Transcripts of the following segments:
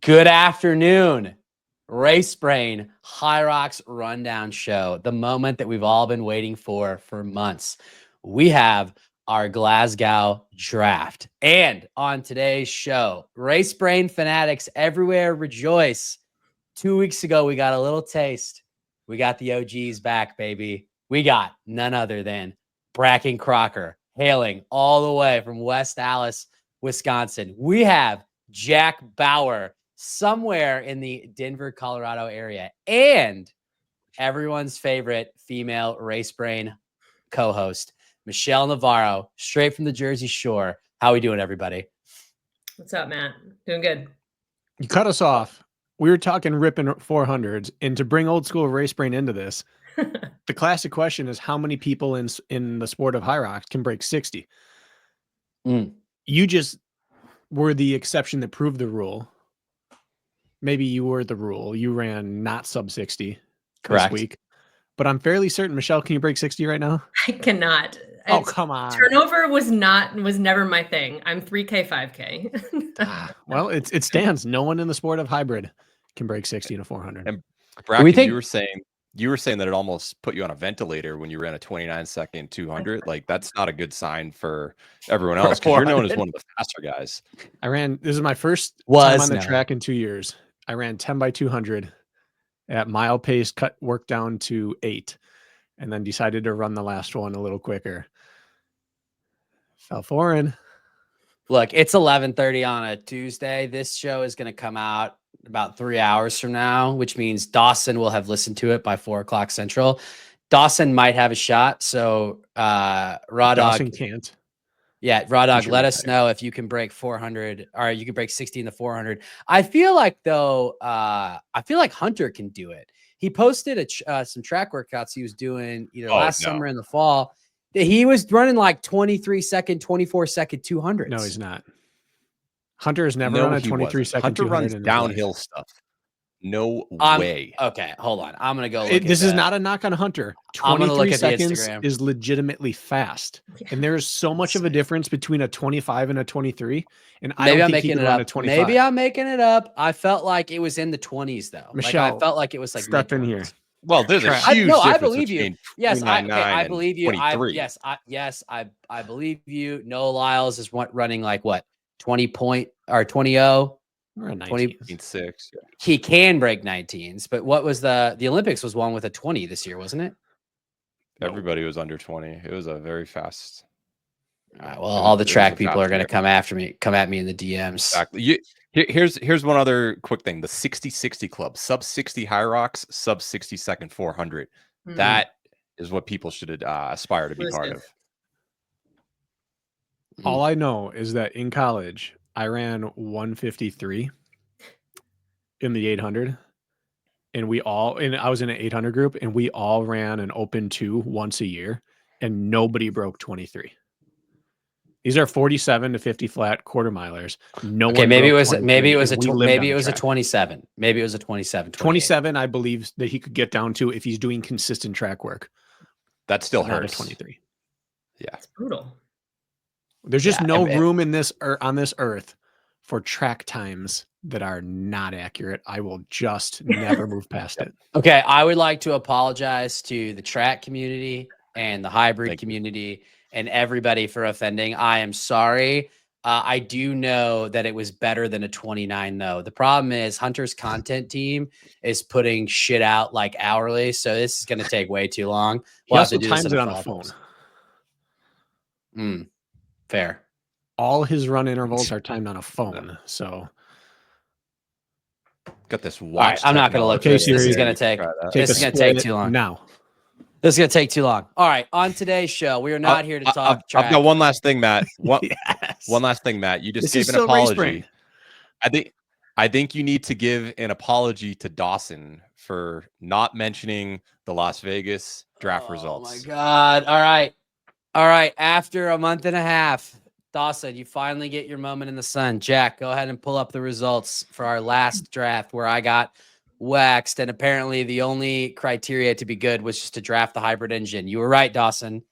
Good afternoon, Race Brain Hyrox Rundown Show, the moment that we've all been waiting for months. We have our Glasgow Draft. And on today's show, Race Brain fanatics everywhere rejoice. 2 weeks ago, we got a little taste. We got the OGs back, baby. We got none other than Bracken Crocker, hailing all the way from West Allis, Wisconsin. We have Jack Bauer, somewhere in the Denver, Colorado area, and everyone's favorite female Race Brain co-host, Michelle Navaro, straight from the Jersey Shore. How we doing, everybody? What's up, Matt? Doing good. You cut us off. We were talking ripping 400s, and to bring old school Race Brain into this, the classic question is how many people in the sport of Hyrox can break 60? You just were the exception that proved the rule. Maybe you were the rule. You ran not sub 60 Correct. this week. But I'm fairly certain, Michelle, can you break 60 right now? I cannot. Oh, come on. Turnover was never my thing. I'm 3K, 5K. Well, it stands. No one in the sport of hybrid can break 60 in a 400. And Bracken, you were saying that it almost put you on a ventilator when you ran a 29-second 200. Like, that's not a good sign for everyone else because you're known as one of the faster guys. This is my first time on the track in 2 years. I ran 10 by 200 at mile pace, cut work down to 8, and then decided to run the last one a little quicker. Fell foreign. Look, it's 11:30 on a Tuesday. This show is going to come out about 3 hours from now, which means Dawson will have listened to it by 4 o'clock Central. Dawson might have a shot. So Raw Dawson Dog can't. Yeah, Raw Dog, let us know if you can break 400 or you can break 60 in the 400. I feel like Hunter can do it. He posted some track workouts he was doing either last summer in the fall. He was running like 23-second, 24-second 200s. No, he's not. Hunter has never run a 23-second. Hunter runs downhill stuff. No way. Okay, hold on. I'm gonna go. This is not a knock on Hunter. 23 seconds is legitimately fast, and there is so much of a difference between a 25 and a 23. And I don't think he can run a 25. Maybe I'm making it up. I felt like it was in the 20s though. Michelle, I felt like it was like step in here. Well, there's a huge difference. I believe you. Yes, I believe you. I believe you. Noah Lyles is running like what 20.0. We're at 19.6. Yeah. He can break 19s, but what was the Olympics was one with a 20 this year, wasn't it? Everybody was under 20. It was a very fast. All right, well, all the track people are going to come at me in the DMs. Exactly. Here's one other quick thing: the 60-60 club, sub 60 Hyrox, sub 60-second 400. That is what people should aspire to be part of. All I know is that in college, I ran 153 in the 800, and I was in an 800 group, and we all ran an open 2 once a year, and nobody broke 23. These are 47 to 50 flat quarter milers. Maybe it was a 27. Maybe it was a 27. 27, I believe that he could get down to if he's doing consistent track work. That still hurts. 23. Yeah, it's brutal. There's just no room in this on this earth for track times that are not accurate. I will just never move past it. Okay, I would like to apologize to the track community and the hybrid community and everybody for offending. I am sorry. I do know that it was better than a 29, though. The problem is Hunter's content team is putting shit out like hourly, so this is going to take way too long. He also times it on a phone. Fair. All his run intervals are timed on a phone, so got this watch. I'm not going to look. This is going to take too long. Now, this is going to take too long. All right, on today's show, we are not here to talk. I've got one last thing, Matt. One last thing, Matt. You just gave an apology. I think you need to give an apology to Dawson for not mentioning the Las Vegas draft results. Oh my God! All right. After a month and a half, Dawson, you finally get your moment in the sun. Jack, go ahead and pull up the results for our last draft where I got waxed. And apparently the only criteria to be good was just to draft the hybrid engine. You were right, Dawson.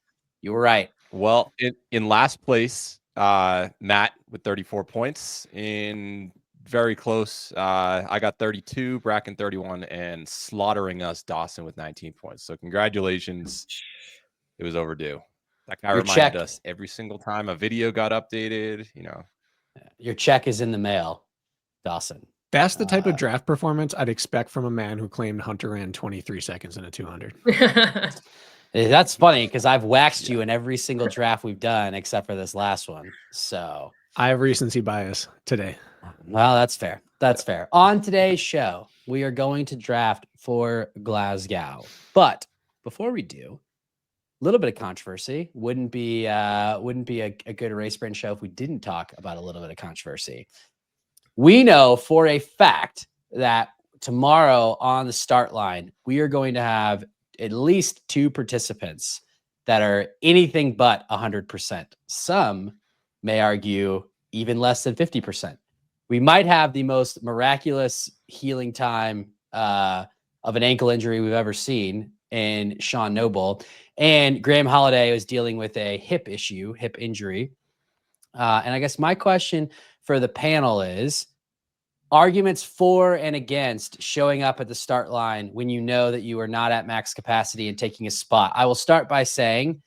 You were right. Well, in last place, Matt with 34 points. In very close. I got 32, Bracken 31, and slaughtering us, Dawson, with 19 points. So congratulations. It was overdue. That guy reminded us every single time a video got updated, you know. Your check is in the mail, Dawson. That's the type of draft performance I'd expect from a man who claimed Hunter ran 23 seconds in a 200. That's funny because I've waxed you in every single draft we've done except for this last one. So I have recency bias today. Well, that's fair. That's fair. On today's show, we are going to draft for Glasgow. But before we do, a little bit of controversy. Wouldn't be a good race sprint show if we didn't talk about a little bit of controversy. We know for a fact that tomorrow on the start line, we are going to have at least 2 participants that are anything but 100%. Some may argue even less than 50%. We might have the most miraculous healing time of an ankle injury we've ever seen in Sean Noble. And Graham Holiday was dealing with a hip injury. And I guess my question for the panel is arguments for and against showing up at the start line when you know that you are not at max capacity and taking a spot. I will start by saying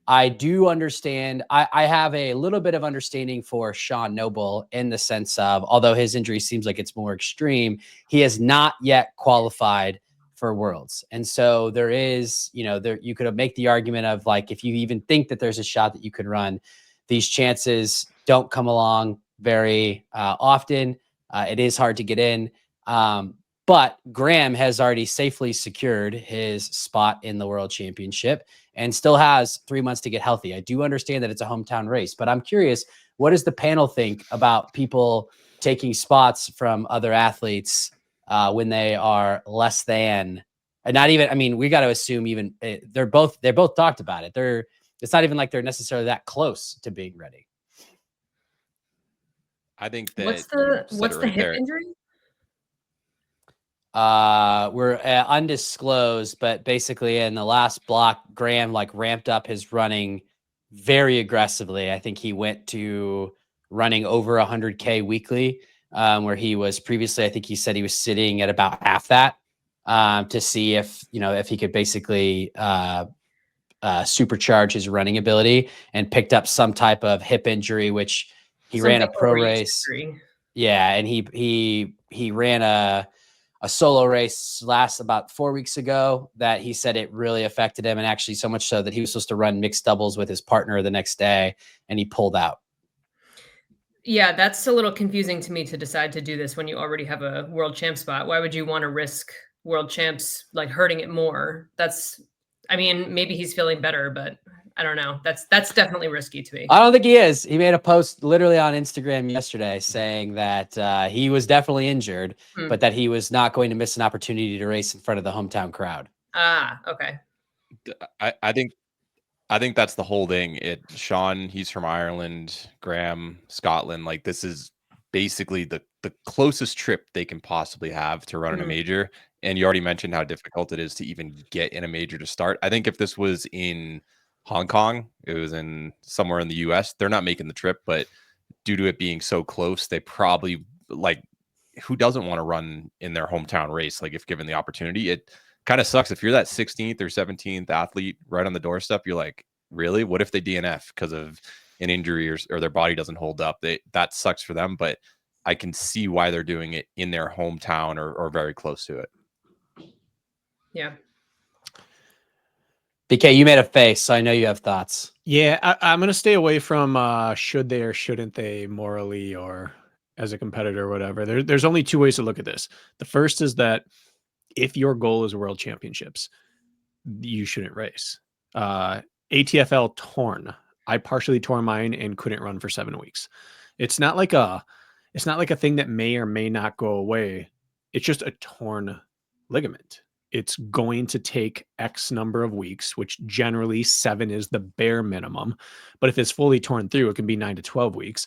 I do understand. I have a little bit of understanding for Sean Noble in the sense of, although his injury seems like it's more extreme, he has not yet qualified for Worlds. And so there is, you could make the argument of like, if you even think that there's a shot that you could run, these chances don't come along very often. It is hard to get in. But Graham has already safely secured his spot in the World Championship and still has 3 months to get healthy. I do understand that it's a hometown race, but I'm curious, what does the panel think about people taking spots from other athletes when they are less than, and not even, I mean, we got to assume even they're both talked about it. It's not even like they're necessarily that close to being ready. I think that what's the hip injury? We're undisclosed, but basically in the last block, Graham ramped up his running very aggressively. I think he went to running over 100K weekly, where he was previously, I think he said he was sitting at about half that, to see if he could basically supercharge his running ability, and picked up some type of hip injury, which he ran a pro race. Yeah. And he ran a solo race about 4 weeks ago that he said it really affected him. And actually so much so that he was supposed to run mixed doubles with his partner the next day and he pulled out. Yeah, that's a little confusing to me to decide to do this when you already have a world champ spot. Why would you want to risk world champs hurting it more? Maybe he's feeling better, but I don't know. That's definitely risky to me. I don't think he is. He made a post literally on Instagram yesterday saying that he was definitely injured, but that he was not going to miss an opportunity to race in front of the hometown crowd. Okay. I think that's the whole thing. Sean, he's from Ireland, Graham, Scotland. This is basically the closest trip they can possibly have to run in a major. And you already mentioned how difficult it is to even get in a major to start. I think if this was in Hong Kong, it was in somewhere in the US, they're not making the trip, but due to it being so close, they probably who doesn't want to run in their hometown race? If given the opportunity, it kind of sucks. If you're that 16th or 17th athlete right on the doorstep, you're like, really? What if they DNF because of an injury or their body doesn't hold up? That sucks for them, but I can see why they're doing it in their hometown or very close to it. Yeah. BK, you made a face, so I know you have thoughts. Yeah, I'm going to stay away from should they or shouldn't they morally or as a competitor or whatever. There's only 2 ways to look at this. The first is that if your goal is world championships, you shouldn't race. ATFL torn. I partially tore mine and couldn't run for 7 weeks. It's not like a thing that may or may not go away. It's just a torn ligament. It's going to take X number of weeks, which generally 7 is the bare minimum. But if it's fully torn through, it can be 9 to 12 weeks.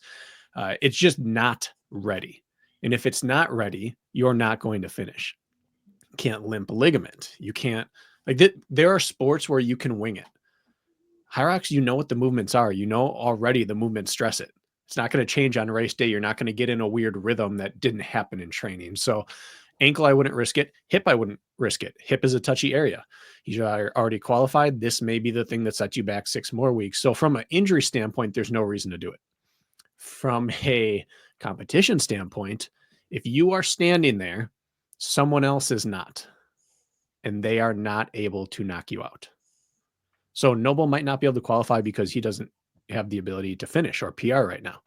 It's just not ready. And if it's not ready, you're not going to finish. You can't limp a ligament. You can't there are sports where you can wing it. Hyrox, you know what the movements are. You know already the movements stress it. It's not going to change on race day. You're not going to get in a weird rhythm that didn't happen in training. So ankle, I wouldn't risk it. Hip, I wouldn't risk it. Hip is a touchy area. He's already qualified. This may be the thing that sets you back 6 more weeks. So from an injury standpoint, there's no reason to do it. From a competition standpoint, if you are standing there, someone else is not, and they are not able to knock you out. So Noble might not be able to qualify because he doesn't have the ability to finish or PR right now.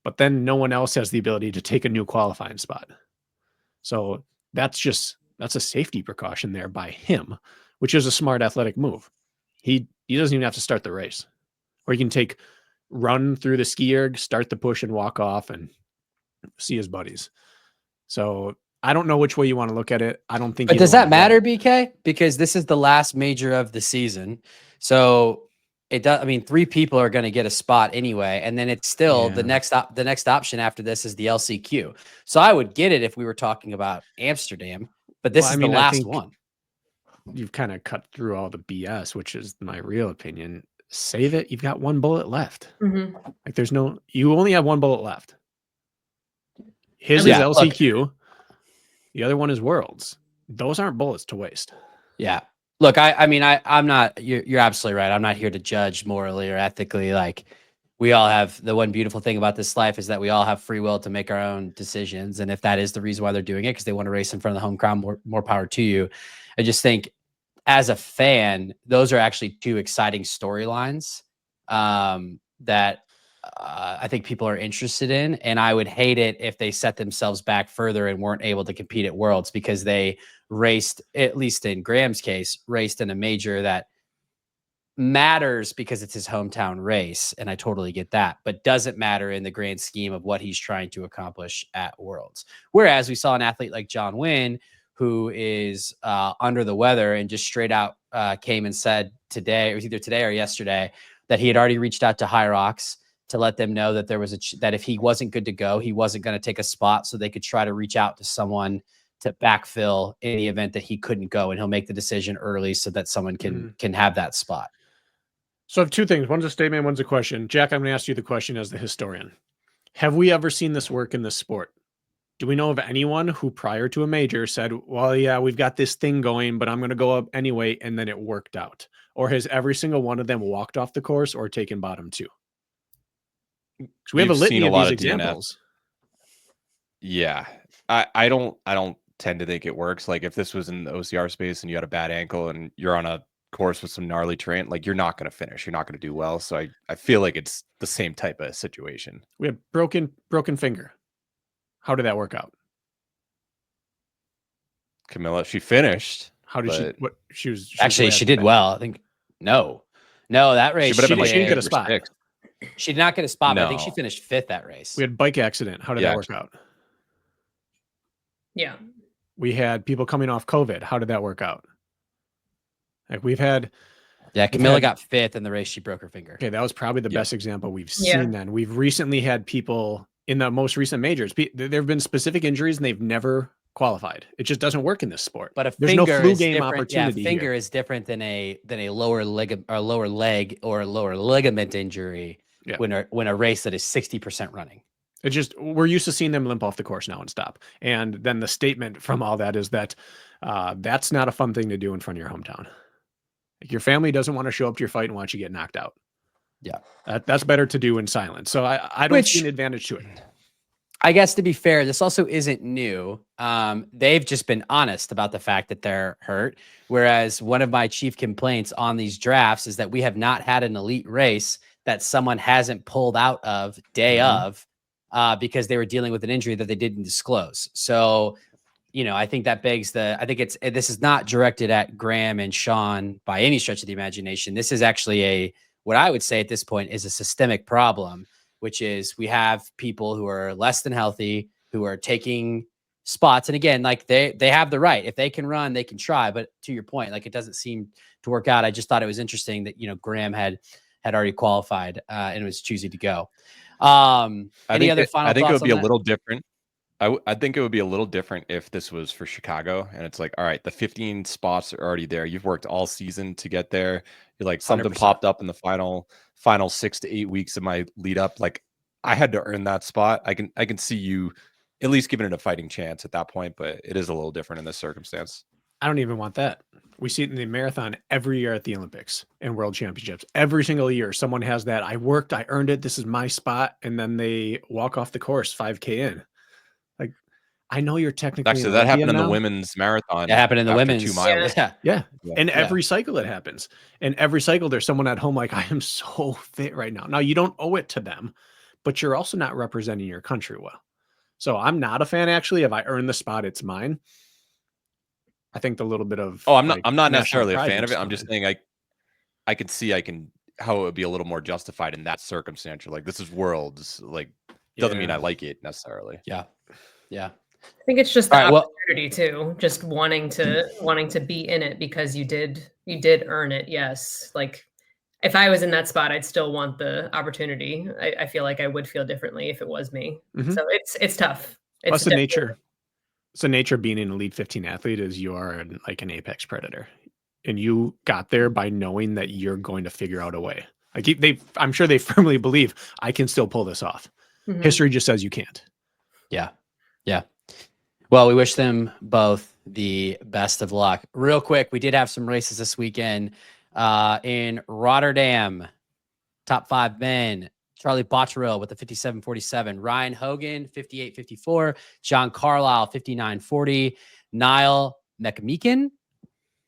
But then no one else has the ability to take a new qualifying spot. So that's a safety precaution there by him, which is a smart athletic move. He doesn't even have to start the race. Or he can run through the ski erg, start the push and walk off and see his buddies. So I don't know which way you want to look at it. I don't think. But does that matter, BK? Because this is the last major of the season. So it does. I mean, 3 people are going to get a spot anyway, and then it's still the next option after this is the LCQ. So I would get it if we were talking about Amsterdam, but this is the last one. You've kind of cut through all the BS, which is my real opinion. Save it. You've got 1 bullet left. Mm-hmm. Like you only have 1 bullet left. His is LCQ. Look, the other one is Worlds. Those aren't bullets to waste. Yeah. Look, I'm not, you're absolutely right. I'm not here to judge morally or ethically. Like, we all have, the one beautiful thing about this life is that we all have free will to make our own decisions. And if that is the reason why they're doing it, because they want to race in front of the home crowd, more power to you. I just think as a fan, those are actually 2 exciting storylines that I think people are interested in. And I would hate it if they set themselves back further and weren't able to compete at Worlds because they raced, at least in Graham's case, raced in a major that matters because it's his hometown race. And I totally get that, but doesn't matter in the grand scheme of what he's trying to accomplish at Worlds. Whereas we saw an athlete like John Wynn, who is under the weather and just straight out came and said today, it was either today or yesterday, that he had already reached out to Hyrox to let them know that there was that if he wasn't good to go, he wasn't going to take a spot, so they could try to reach out to someone to backfill in the event that he couldn't go, and he'll make the decision early so that someone can have that spot. So I have 2 things. One's a statement, one's a question. Jack, I'm going to ask you the question as the historian. Have we ever seen this work in this sport? Do we know of anyone who prior to a major said, well, yeah, we've got this thing going, but I'm going to go up anyway, and then it worked out? Or has every single one of them walked off the course or taken bottom 2? Because we have a litany of these examples. Yeah. I don't tend to think it works. Like, if this was in the OCR space and you had a bad ankle and you're on a course with some gnarly terrain, like, you're not going to finish. You're not going to do well. So I feel like it's the same type of situation. We had broken finger. How did that work out? Camilla, she finished. How did she? What she did well. I think no, that race she didn't get a spot. She did not get a spot, but I think she finished 5th that race. We had bike accident. How did that work out? Yeah. We had people coming off COVID. How did that work out? Like, we've had. Yeah, Camilla got 5th in the race. She broke her finger. Okay, that was probably the best example we've seen. Then we've recently had people in the most recent majors. There have been specific injuries and they've never qualified. It just doesn't work in this sport. But there's no flu game opportunity. Yeah, finger is different than a lower leg or lower ligament injury when a race that is 60% running. It just, we're used to seeing them limp off the course now and stop. And then the statement from all that is that that's not a fun thing to do in front of your hometown. Like, your family doesn't want to show up to your fight and watch you get knocked out. Yeah. That's better to do in silence. So I don't see an advantage to it. I guess, to be fair, this also isn't new. They've just been honest about the fact that they're hurt. Whereas one of my chief complaints on these drafts is that we have not had an elite race that someone hasn't pulled out of day of because they were dealing with an injury that they didn't disclose. So, I think that begs this is not directed at Graham and Sean by any stretch of the imagination. This is actually what I would say at this point is a systemic problem, which is we have people who are less than healthy, who are taking spots. And again, like, they have the right. If they can run, they can try. But to your point, like, it doesn't seem to work out. I just thought it was interesting that, Graham had already qualified and was choosing to go. Any other final thoughts? I think it would be a little different. I think it would be a little different if this was for Chicago and it's like, all right, the 15 spots are already there. You've worked all season to get there. You're like, something 100%. Popped up in the final 6 to 8 weeks of my lead up. Like, I had to earn that spot. I can see you at least giving it a fighting chance at that point, but it is a little different in this circumstance. I don't even want that. We see it in the marathon every year at the Olympics and World Championships. Every single year, someone has that. I worked, I earned it. This is my spot. And then they walk off the course 5K in. Like, I know you're technically actually that happened in the women's marathon. It happened in the women's 2 miles. Yeah. And every cycle it happens. And every cycle there's someone at home like, I am so fit right now. Now you don't owe it to them, but you're also not representing your country well. So I'm not a fan actually. If I earn the spot, it's mine. I think the little bit of I'm not necessarily a fan of it. I'm just saying I could see how it would be a little more justified in that circumstance. Like this is worlds, like doesn't mean I like it necessarily. Yeah. I think it's just the opportunity too, just wanting to be in it because you did earn it. Yes. Like if I was in that spot, I'd still want the opportunity. I feel like I would feel differently if it was me. So it's tough. Plus the nature. So nature of being an elite 15 athlete is you are like an apex predator, and you got there by knowing that you're going to figure out a way. Like I'm sure they firmly believe I can still pull this off. History just says you can't. Yeah. Well, we wish them both the best of luck. Real quick, we did have some races this weekend in Rotterdam. Top 5 men. Charlie Botterill with the 57.47. Ryan Hogan, 58.54. John Carlisle, 59.40. Niall McMeekin,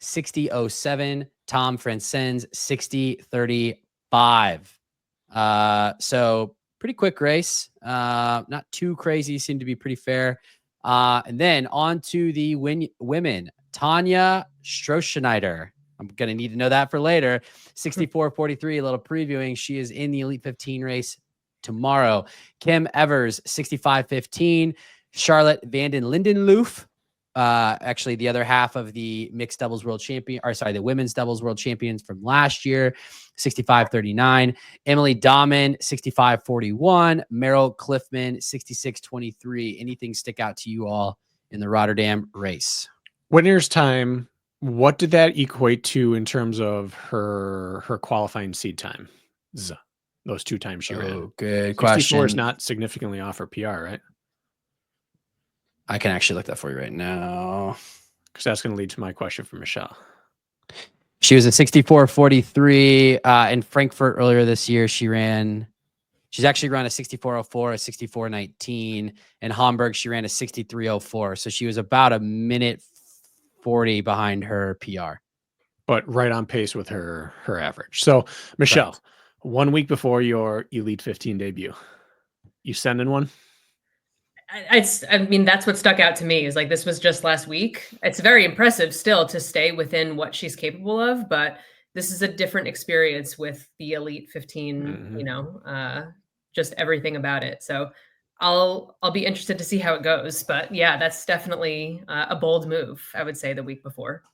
60.07. Tom Francenz, 60.35. So pretty quick race. Not too crazy. Seemed to be pretty fair. And then on to the women. Tanya Strohschneider. I'm going to need to know that for later. 64.43, a little previewing. She is in the Elite 15 race tomorrow. Kim Evers, 65.15. Charlotte Vanden Lindenloof, actually the other half of the mixed doubles world champion, the women's doubles world champions from last year, 65.39. Emily Dahman, 65.41. Meryl Cliffman, 66.23. Anything stick out to you all in the Rotterdam race? Winner's time. What did that equate to in terms of her qualifying seed time? Those 2 times she ran. Good 64 question. is not significantly off her PR, right? I can actually look that for you right now. Because that's going to lead to my question for Michelle. She was a 64.43 in Frankfurt earlier this year. She's actually run a 64.04, a 64.19. In Hamburg, she ran a 63.04. So she was about a minute 40 behind her PR, but right on pace with her average. So Michelle, right. 1 week before your Elite 15 debut, you sending one? I mean, that's what stuck out to me is like, this was just last week. It's very impressive still to stay within what she's capable of, but this is a different experience with the Elite 15, just everything about it. So I'll be interested to see how it goes, but yeah, that's definitely a bold move. I would say the week before.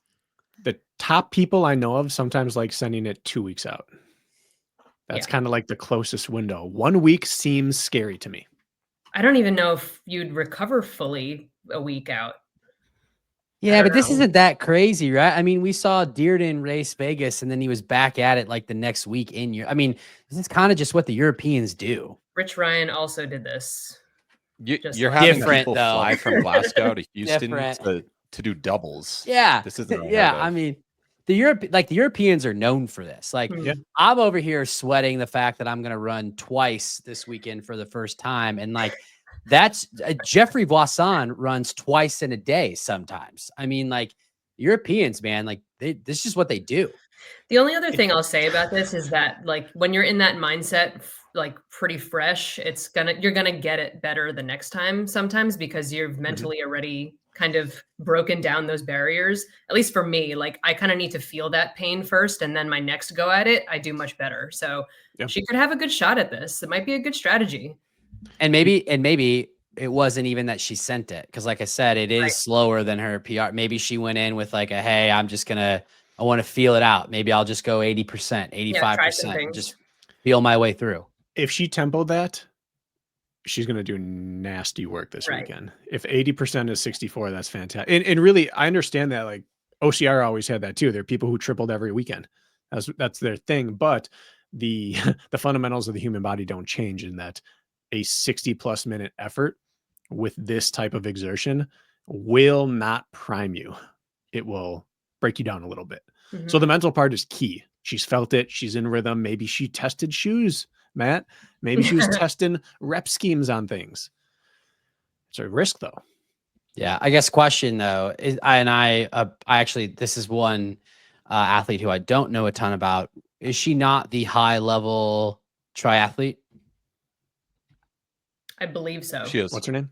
The top people I know of sometimes like sending it 2 weeks out. That's kind of like the closest window. 1 week seems scary to me. I don't even know if you'd recover fully a week out. Yeah, but this isn't that crazy, right? I mean, we saw Dearden race Vegas and then he was back at it like the next week in Europe. I mean, this is kind of just what the Europeans do. Rich Ryan also did this. You're having people fly from Glasgow to Houston to do doubles. Yeah. This isn't I mean, the Europeans are known for this. Like I'm over here sweating the fact that I'm going to run twice this weekend for the first time. And like, that's Jeffrey Voisin runs twice in a day sometimes. I mean, like Europeans, man, like this is just what they do. The only other thing I'll say about this is that like when you're in that mindset, like pretty fresh, you're gonna get it better the next time sometimes because you've mentally already kind of broken down those barriers. At least for me, like I kind of need to feel that pain first, and then my next go at it, I do much better. So she could have a good shot at this. It might be a good strategy. And maybe it wasn't even that she sent it. Cause like I said, it is slower than her PR. Maybe she went in with like hey, I want to feel it out. Maybe I'll just go 80%, 85%, just feel my way through. If she tempoed that, she's going to do nasty work this weekend. If 80% is 64, that's fantastic. And really, I understand that like OCR always had that too. There are people who tripled every weekend. That's their thing. But the fundamentals of the human body don't change in that a 60+ minute effort with this type of exertion will not prime you. It will break you down a little bit. So the mental part is key. She's felt it. She's in rhythm. Maybe she tested shoes, Matt. Maybe she was testing rep schemes on things. It's a risk, though. Yeah, I guess question though is, I actually, this is one athlete who I don't know a ton about. Is she not the high level triathlete? I believe so. She is. What's her name?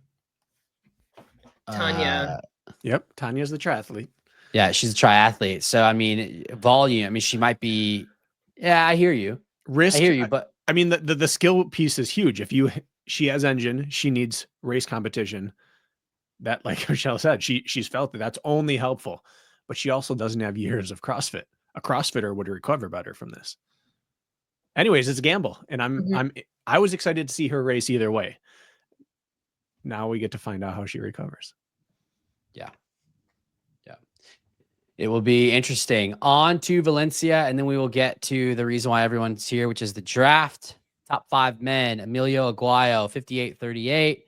Tanya. Yep, Tanya's the triathlete. Yeah, she's a triathlete. So I mean, volume. I mean, she might be. Yeah, I hear you. Risk. I hear you, but I mean, the skill piece is huge. She has engine, she needs race competition. That, like Michelle said, she's felt that that's only helpful, but she also doesn't have years of CrossFit. A CrossFitter would recover better from this. Anyways, it's a gamble, and I was excited to see her race either way. Now we get to find out how she recovers. Yeah. It will be interesting. On to Valencia, and then we will get to the reason why everyone's here, which is the draft. Top 5 men: Emilio Aguayo, 58-38.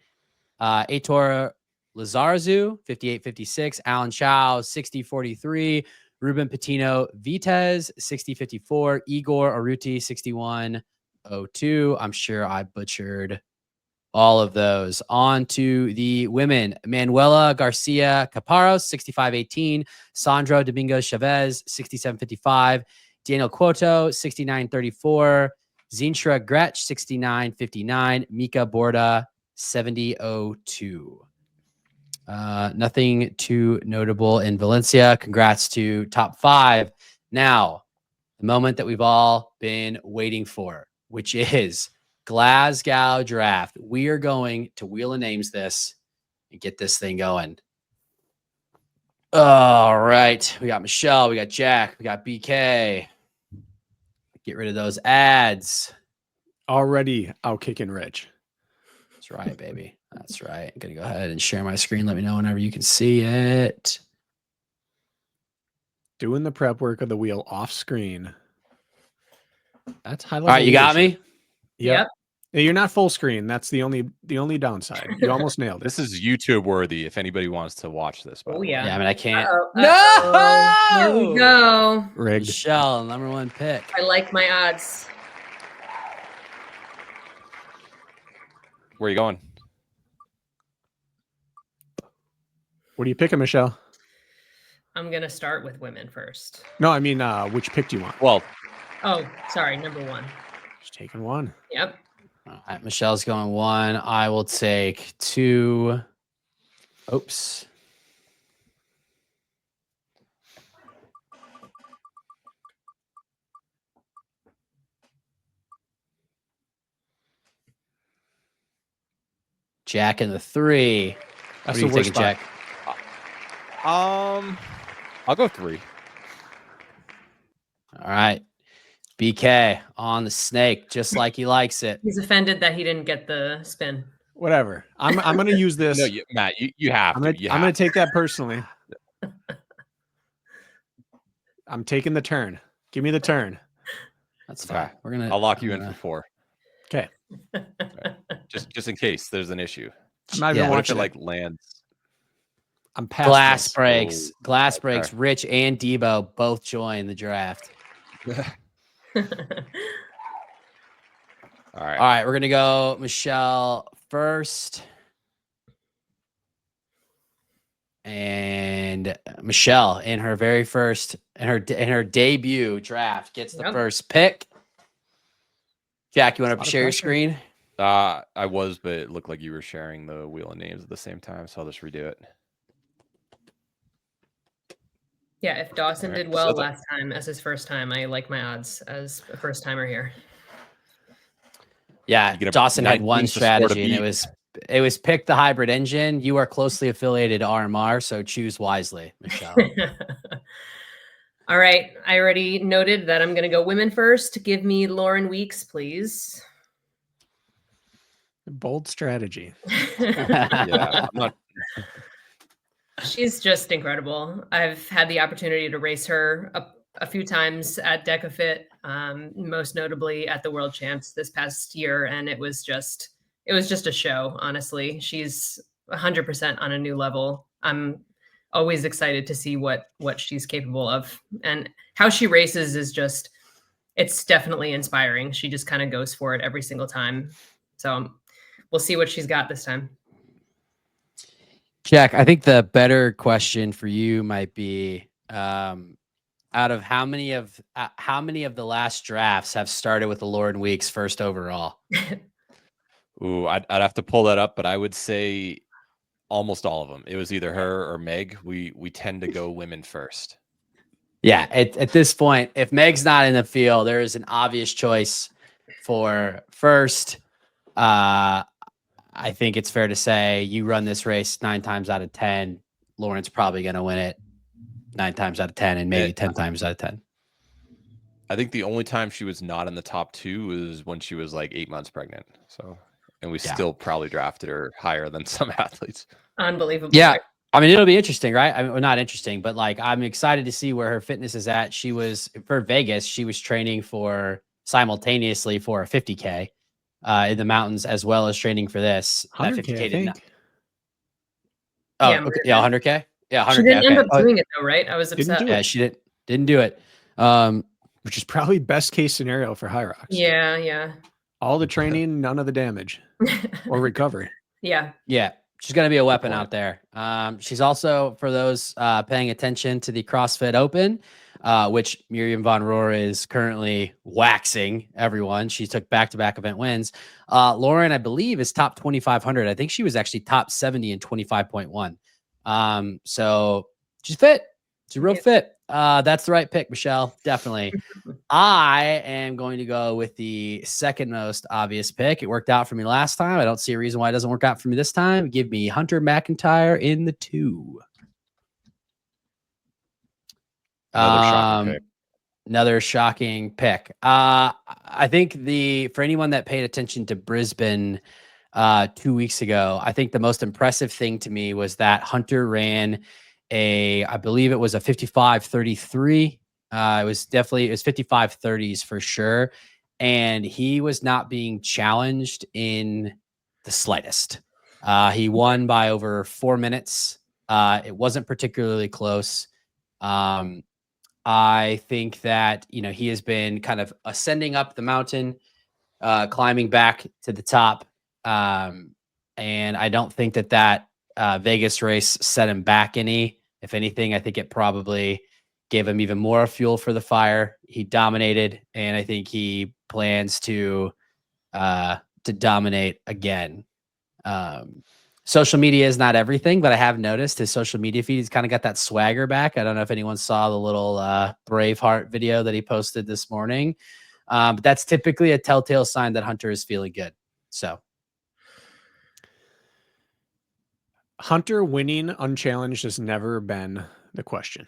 Aitor Lizarzu, 58-56. Alan Chow, 60-43. Ruben Patino Vitez, 60-54. Igor Aruti, 61-02. I'm sure I butchered all of those. On to the women: Manuela Garcia Caparros, 65-18. Sandro Domingo Chavez, 67-55. Daniel Cuoto, 69-34. Zintra Gretsch, 69-59. Mika Borda, 70-02. Nothing too notable in Valencia. Congrats to top 5. Now, the moment that we've all been waiting for, which is Glasgow Draft. We are going to Wheel of Names this and get this thing going. All right. We got Michelle. We got Jack. We got BK. Get rid of those ads. Already out kicking Rich. That's right, baby. That's right. I'm going to go ahead and share my screen. Let me know whenever you can see it. Doing the prep work of the wheel off screen. That's high level. All right, you got me? Yep. You're not full screen. That's the only downside. You almost nailed it. This is YouTube worthy if anybody wants to watch this. Oh, yeah. Yeah, I mean, I can't. No! Here we go. Rigged. Michelle, #1 pick. I like my odds. Where are you going? What are you picking, Michelle? I'm going to start with women first. No, I mean, which pick do you want? Well, oh, sorry. #1. Just taking one. Yep. All right, Michelle's going 1. I will take 2. Oops. Jack in the 3. That's what are you the worst thinking, spot. Jack? I'll go 3. All right. BK on the snake, just like he likes it. He's offended that he didn't get the spin. Whatever. I'm going to use this. No, Matt, you have I'm to. going to take that personally. I'm taking the turn. Give me the turn. That's fine. Okay. I'll lock you in for 4. Okay. Right. Just in case there's an issue. I'm not even What if watching it lands? I'm past Glass this. breaks. Oh, Glass okay. breaks. Rich and Debo both join the draft. All right. All right, we're gonna go Michelle first. And Michelle in her very first in her debut draft gets the first pick. Jack, you want to share your screen? I was, but it looked like you were sharing the Wheel of Names at the same time, so I'll just redo it. Yeah, if Dawson All right, did well so last time as his first time, I like my odds as a first timer here. Yeah, Dawson had one 19th to score to strategy, and beat. it was pick the hybrid engine. You are closely affiliated to RMR, so choose wisely, Michelle. All right, I already noted that I'm going to go women first. Give me Lauren Weeks, please. Bold strategy. Yeah, I'm not. She's just incredible. I've had the opportunity to race her a few times at DecaFit, most notably at the World Champs this past year, and it was it was just a show. Honestly, she's 100% on a new level. I'm always excited to see what she's capable of, and how she races is just, it's definitely inspiring. She just kind of goes for it every single time. So we'll see what she's got this time. Jack, I think the better question for you might be, out of how many of the last drafts have started with the Lauren Weeks first overall? Ooh, I'd have to pull that up, but I would say almost all of them. It was either her or Meg. We tend to go women first. Yeah, at this point, if Meg's not in the field, there is an obvious choice for first. I think it's fair to say you run this race 9 times out of 10. Lauren's probably going to win it 9 times out of 10, and maybe 10 times out of 10. I think the only time she was not in the top 2 was when she was like 8 months pregnant. So, and we still probably drafted her higher than some athletes. Unbelievable. Yeah. I mean, it'll be interesting, right? I mean, well, not interesting, but like, I'm excited to see where her fitness is at. She was, for Vegas, she was training simultaneously for a 50K in the mountains, as well as training for this. 100K, I think. Oh, yeah, okay. Yeah, 100K. Yeah, 100K. She didn't end up doing it though, right? I was upset. Yeah, she didn't do it. Which is probably best case scenario for Hyrox. Yeah, yeah. All the training, none of the damage or recovery. Yeah. Yeah. She's going to be a weapon out there. She's also, for those paying attention to the CrossFit Open, which Miriam Von Rohr is currently waxing everyone. She took back-to-back event wins. Lauren, I believe, is top 2,500. I think she was actually top 70 in 25.1. So she's fit. She's real fit. That's the right pick, Michelle. Definitely. I am going to go with the second most obvious pick. It worked out for me last time. I don't see a reason why it doesn't work out for me this time. Give me Hunter McIntyre in the 2. Another shocking pick. I think for anyone that paid attention to Brisbane 2 weeks ago, I think the most impressive thing to me was that Hunter ran I believe it was a 55:33. It was 55:30s for sure. And he was not being challenged in the slightest. He won by over 4 minutes. It wasn't particularly close. I think that, he has been kind of ascending up the mountain, climbing back to the top. And I don't think that Vegas race set him back any. If anything, I think it probably gave him even more fuel for the fire. He dominated, and I think he plans to dominate again. Social media is not everything, but I have noticed his social media feed, he's kind of got that swagger back. I don't know if anyone saw the little Braveheart video that he posted this morning. But that's typically a telltale sign that Hunter is feeling good. So Hunter winning unchallenged has never been the question.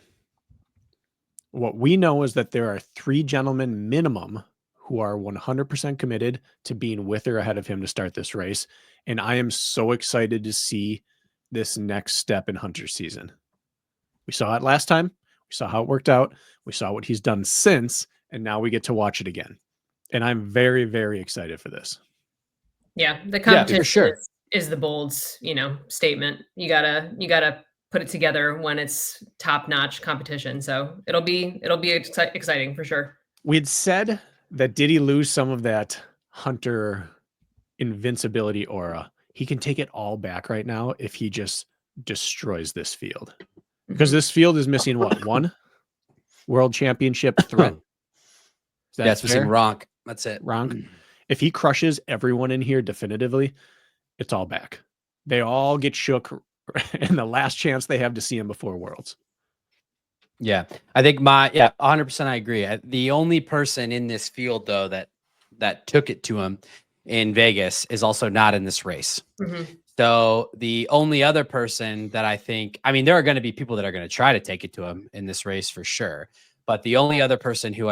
What we know is that there are 3 gentlemen minimum who are 100% committed to being with or ahead of him to start this race. And I am so excited to see this next step in Hunter's season. We saw it last time. We saw how it worked out. We saw what he's done since, and now we get to watch it again. And I'm very, very excited for this. Yeah, the competition for sure is the bold, statement. You gotta put it together when it's top-notch competition. So it'll be exciting for sure. We had said that did he lose some of that Hunter invincibility aura? He can take it all back right now if he just destroys this field. Because this field is missing what? 1 world championship threat. Yeah, it's missing Ronk. That's it. Ronk. If he crushes everyone in here definitively, it's all back. They all get shook and the last chance they have to see him before Worlds. Yeah, I think 100% I agree. The only person in this field though that took it to him in Vegas is also not in this race. Mm-hmm. So the only other person that there are going to be people that are going to try to take it to him in this race for sure. But the only other person who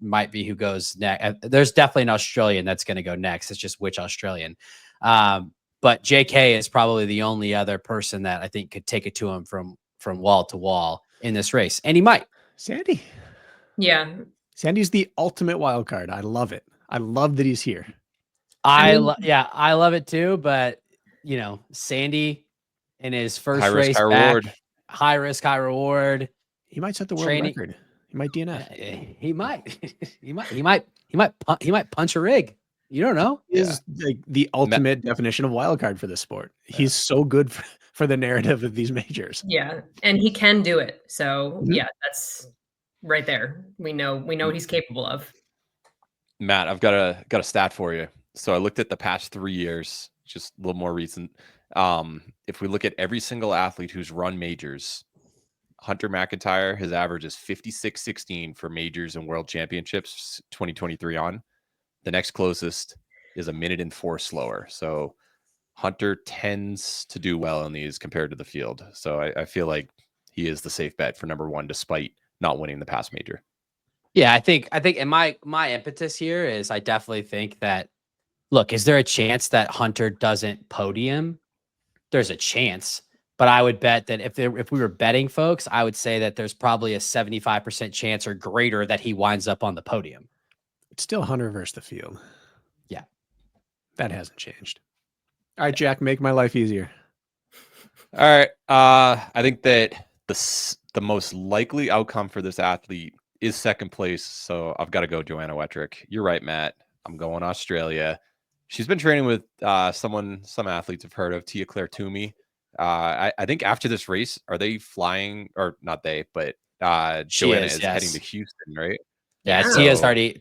might be who goes next, there's definitely an Australian that's going to go next. It's just which Australian. But JK is probably the only other person that I think could take it to him from wall to wall in this race. And he might. Sandy. Yeah. Sandy's the ultimate wild card. I love it. I love that he's here. I love it too. But Sandy in his first high risk, race high back, reward. high risk, high reward. He might set the world record. He might DNF. He might. he might punch a rig. You don't know. He is like the ultimate definition of wild card for this sport. He's so good for the narrative of these majors. Yeah, and he can do it. So yeah, that's right there. We know what he's capable of. Matt, I've got a stat for you. So I looked at the past 3 years, just a little more recent. If we look at every single athlete who's run majors, Hunter McIntyre, his average is 56.16 for majors and world championships 2023 on. The next closest is 1:04 slower. So Hunter tends to do well in these compared to the field. So I feel like he is the safe bet for number one, despite not winning the past major. Yeah, I think, and my impetus here is I definitely think that, look, is there a chance that Hunter doesn't podium? There's a chance, but I would bet that if we were betting folks, I would say that there's probably a 75% chance or greater that he winds up on the podium. It's still Hunter versus the field. Yeah. That hasn't changed. All right, Jack, make my life easier. All right. I think that the most likely outcome for this athlete is second place. So I've got to go Joanna Wettrick. You're right, Matt. I'm going Australia. She's been training with some athletes have heard of, Tia-Clair Toomey. I think after this race, are they flying, or not they, but Joanna is heading to Houston, right? Yeah, so,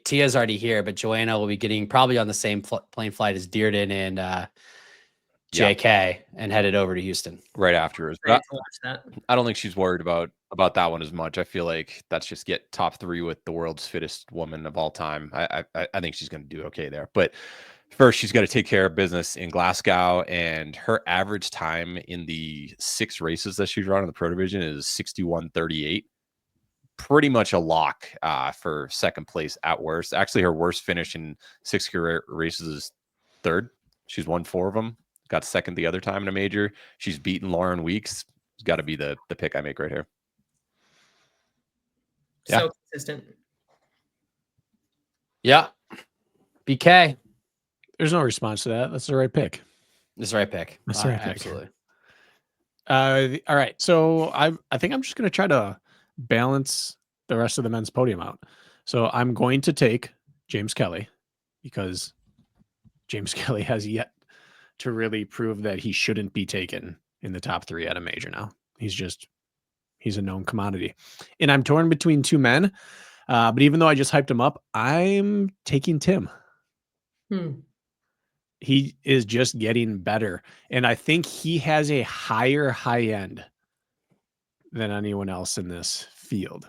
Tia's already here, but Joanna will be getting probably on the same plane flight as Dearden and JK and headed over to Houston right afterwards. I don't think she's worried about that one as much. I feel like that's just get top 3 with the world's fittest woman of all time. I think she's going to do okay there. But first, she's got to take care of business in Glasgow, and her average time in the 6 races that she's run in the Pro Division is 61:38. Pretty much a lock for second place at worst. Actually, her worst finish in 6 career races is 3rd. She's won 4 of them. Got second the other time in a major. She's beaten Lauren Weeks. It's got to be the pick I make right here. So consistent. Yeah. BK. There's no response to that. That's the right pick. That's the right pick. That's the right pick. Absolutely. All right. So I think I'm just going to try to balance the rest of the men's podium out. So I'm going to take James Kelly because James Kelly has yet to really prove that he shouldn't be taken in the top 3 at a major now. He's a known commodity. And I'm torn between 2 men. But even though I just hyped him up, I'm taking Tim. He is just getting better. And I think he has a higher high end than anyone else in this field.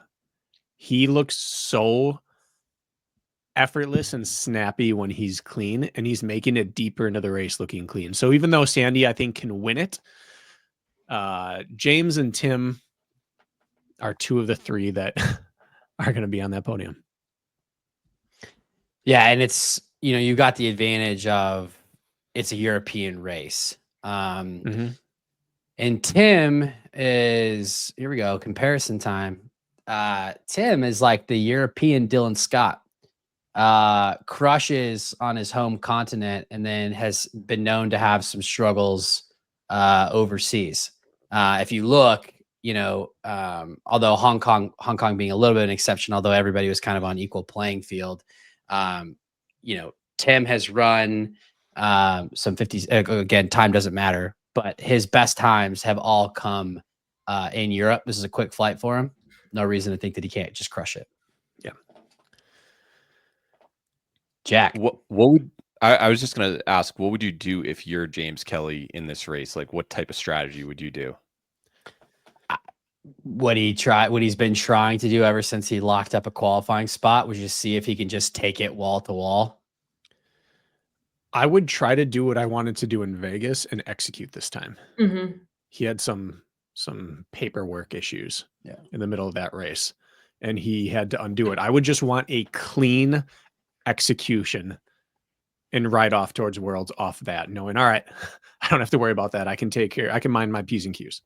He looks so effortless and snappy when he's clean, and he's making it deeper into the race looking clean. So even though Sandy, I think, can win it, James and Tim are 2 of the 3 that are going to be on that podium. Yeah, and it's, you got the advantage of it's a European race. And Tim is, here we go, comparison time. Tim is like the European Dylan Scott. Crushes on his home continent and then has been known to have some struggles overseas. If you look, although Hong Kong being a little bit of an exception, although everybody was kind of on equal playing field, Tim has run some 50s. Again, time doesn't matter, but his best times have all come in Europe. This is a quick flight for him. No reason to think that he can't just crush it. Yeah. Jack, what would I was just going to ask, what would you do if you're James Kelly in this race? Like, what type of strategy would you do? What he's been trying to do ever since he locked up a qualifying spot, would you see if he can just take it wall to wall? I would try to do what I wanted to do in Vegas and execute this time. He had some paperwork issues in the middle of that race, and he had to undo it. I would just want a clean execution and ride off towards Worlds off that, knowing, all right, I don't have to worry about that. I can mind my P's and Q's.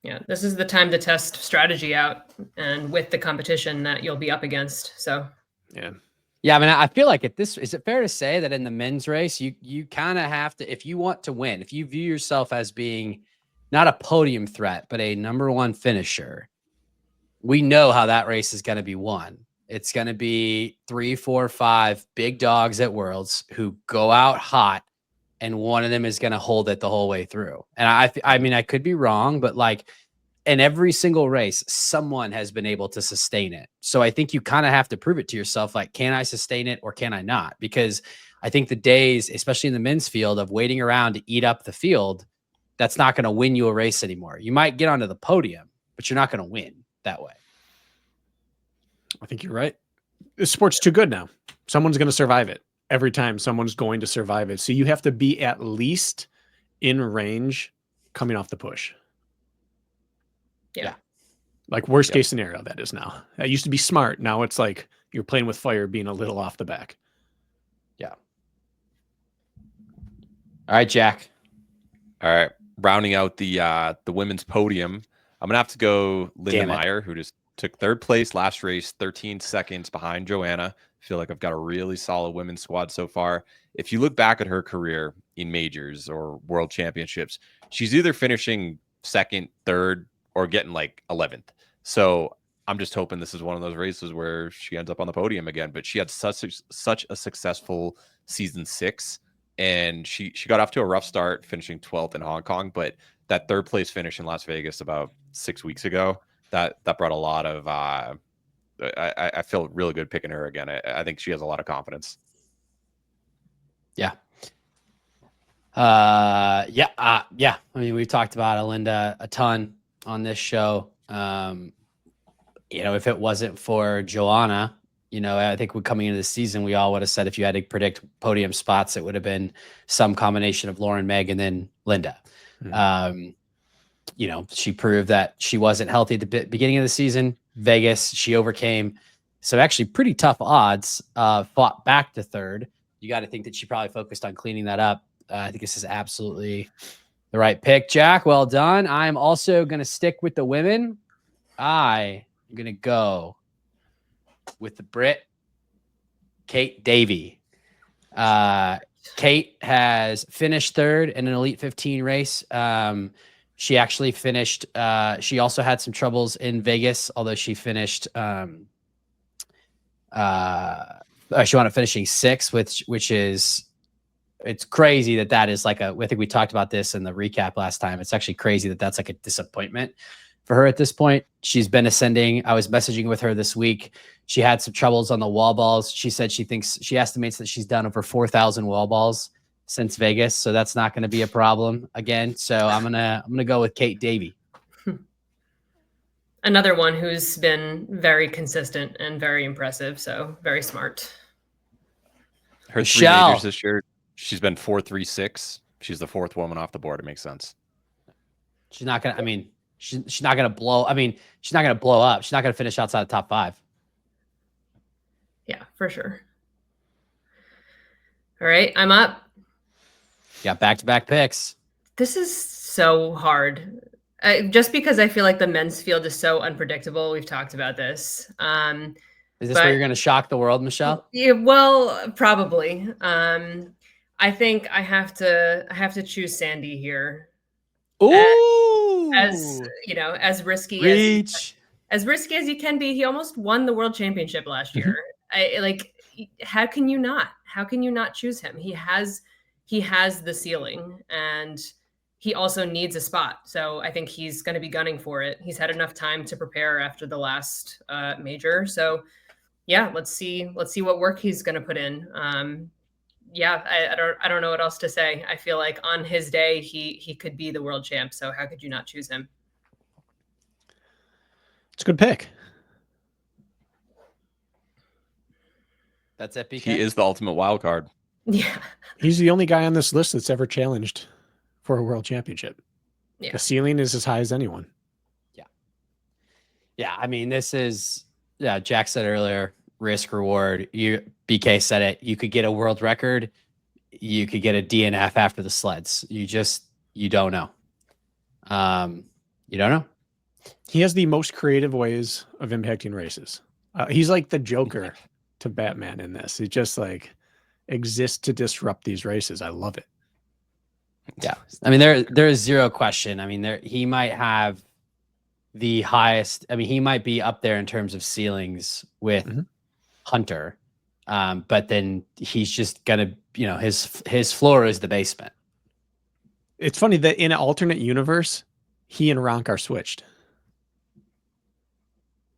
Yeah, this is the time to test strategy out and with the competition that you'll be up against. So, yeah. Yeah, I mean, I feel like is it fair to say that in the men's race, you kind of have to, if you want to win, if you view yourself as being not a podium threat, but a number one finisher, we know how that race is going to be won. It's going to be 3, 4, 5 big dogs at Worlds who go out hot, and one of them is going to hold it the whole way through. And I mean, I could be wrong, but like in every single race, someone has been able to sustain it. So I think you kind of have to prove it to yourself. Like, can I sustain it or can I not? Because I think the days, especially in the men's field, of waiting around to eat up the field, that's not going to win you a race anymore. You might get onto the podium, but you're not going to win that way. I think you're right. The sport's too good now. Someone's going to survive it. Every time someone's going to survive it. So you have to be at least in range coming off the push. Yeah. Like worst case scenario, that is now. That used to be smart. Now it's like you're playing with fire, being a little off the back. Yeah. All right, Jack. All right. Rounding out the women's podium, I'm going to have to go Linda Meyer, who just took third place last race, 13 seconds behind Joanna. I feel like I've got a really solid women's squad so far. If you look back at her career in majors or world championships, she's either finishing second, third, or getting like 11th. So I'm just hoping this is one of those races where she ends up on the podium again. But she had such a successful season 6, and she got off to a rough start, finishing 12th in Hong Kong. But that third place finish in Las Vegas about 6 weeks ago, that brought a lot of I feel really good picking her again. I think she has a lot of confidence. Yeah. Yeah. I mean, we've talked about Alinda a ton on this show. If it wasn't for Joanna, I think we're coming into the season, we all would have said if you had to predict podium spots, it would have been some combination of Lauren, Meg, and then Linda. Mm-hmm. She proved that she wasn't healthy at the beginning of the season. Vegas, she overcame some actually pretty tough odds, fought back to third. You got to think that she probably focused on cleaning that up. I think this is absolutely the right pick, Jack. Well done. I'm also going to stick with the women. I am going to go with the Brit, Kate Davey. Kate has finished third in an Elite 15 race. She actually finished. She also had some troubles in Vegas, although she finished. She wound up finishing 6th, which is, it's crazy that is like I think we talked about this in the recap last time. It's actually crazy that that's like a disappointment for her at this point. She's been ascending. I was messaging with her this week. She had some troubles on the wall balls. She said she estimates that she's done over 4,000 wall balls since Vegas. So that's not going to be a problem again. So I'm going to go with Kate Davey. Another one who's been very consistent and very impressive. So very smart. Her Michelle. 3 majors this year, she's been 4-3-6. She's the 4th woman off the board. It makes sense. She's not going to, she's not going to blow. She's not going to blow up. She's not going to finish outside the top 5. Yeah, for sure. All right, I'm up. Got back-to-back picks. This is so hard. Just because I feel like the men's field is so unpredictable. We've talked about this. Is this where you're going to shock the world, Michelle? Yeah, well, probably. I think I have to choose Sandy here. Ooh, as risky as risky as you can be. He almost won the world championship last year. How can you not choose him? He has the ceiling, and he also needs a spot. So I think he's going to be gunning for it. He's had enough time to prepare after the last major. So yeah, let's see what work he's going to put in. I don't know what else to say. I feel like on his day, he could be the world champ. So how could you not choose him? It's a good pick. That's it. He is the ultimate wild card. Yeah. He's the only guy on this list that's ever challenged for a world championship. Yeah. The ceiling is as high as anyone. Yeah. Yeah. I mean, this is, Jack said earlier, risk reward. BK said it. You could get a world record. You could get a DNF after the sleds. You don't know. You don't know. He has the most creative ways of impacting races. He's like the Joker to Batman in this. He just like exists to disrupt these races. I love it. Yeah. I mean, there is zero question. I mean, he might have the highest. I mean, he might be up there in terms of ceilings with Hunter. But then he's just gonna, his floor is the basement. It's funny that in an alternate universe, he and Ronk are switched.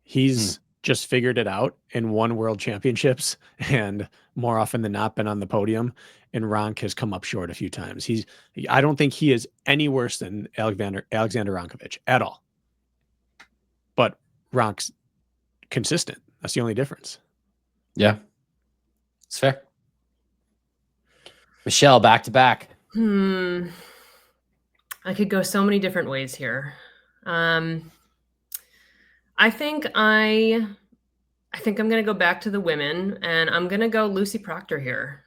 He's just figured it out and won world championships, and more often than not been on the podium. And Ronk has come up short a few times. I don't think he is any worse than Alexander Ronkovich at all. But Ronk's consistent. That's the only difference. Yeah. It's fair. Michelle, back to back. I could go so many different ways here. I think I'm going to go back to the women, and I'm going to go Lucy Proctor here.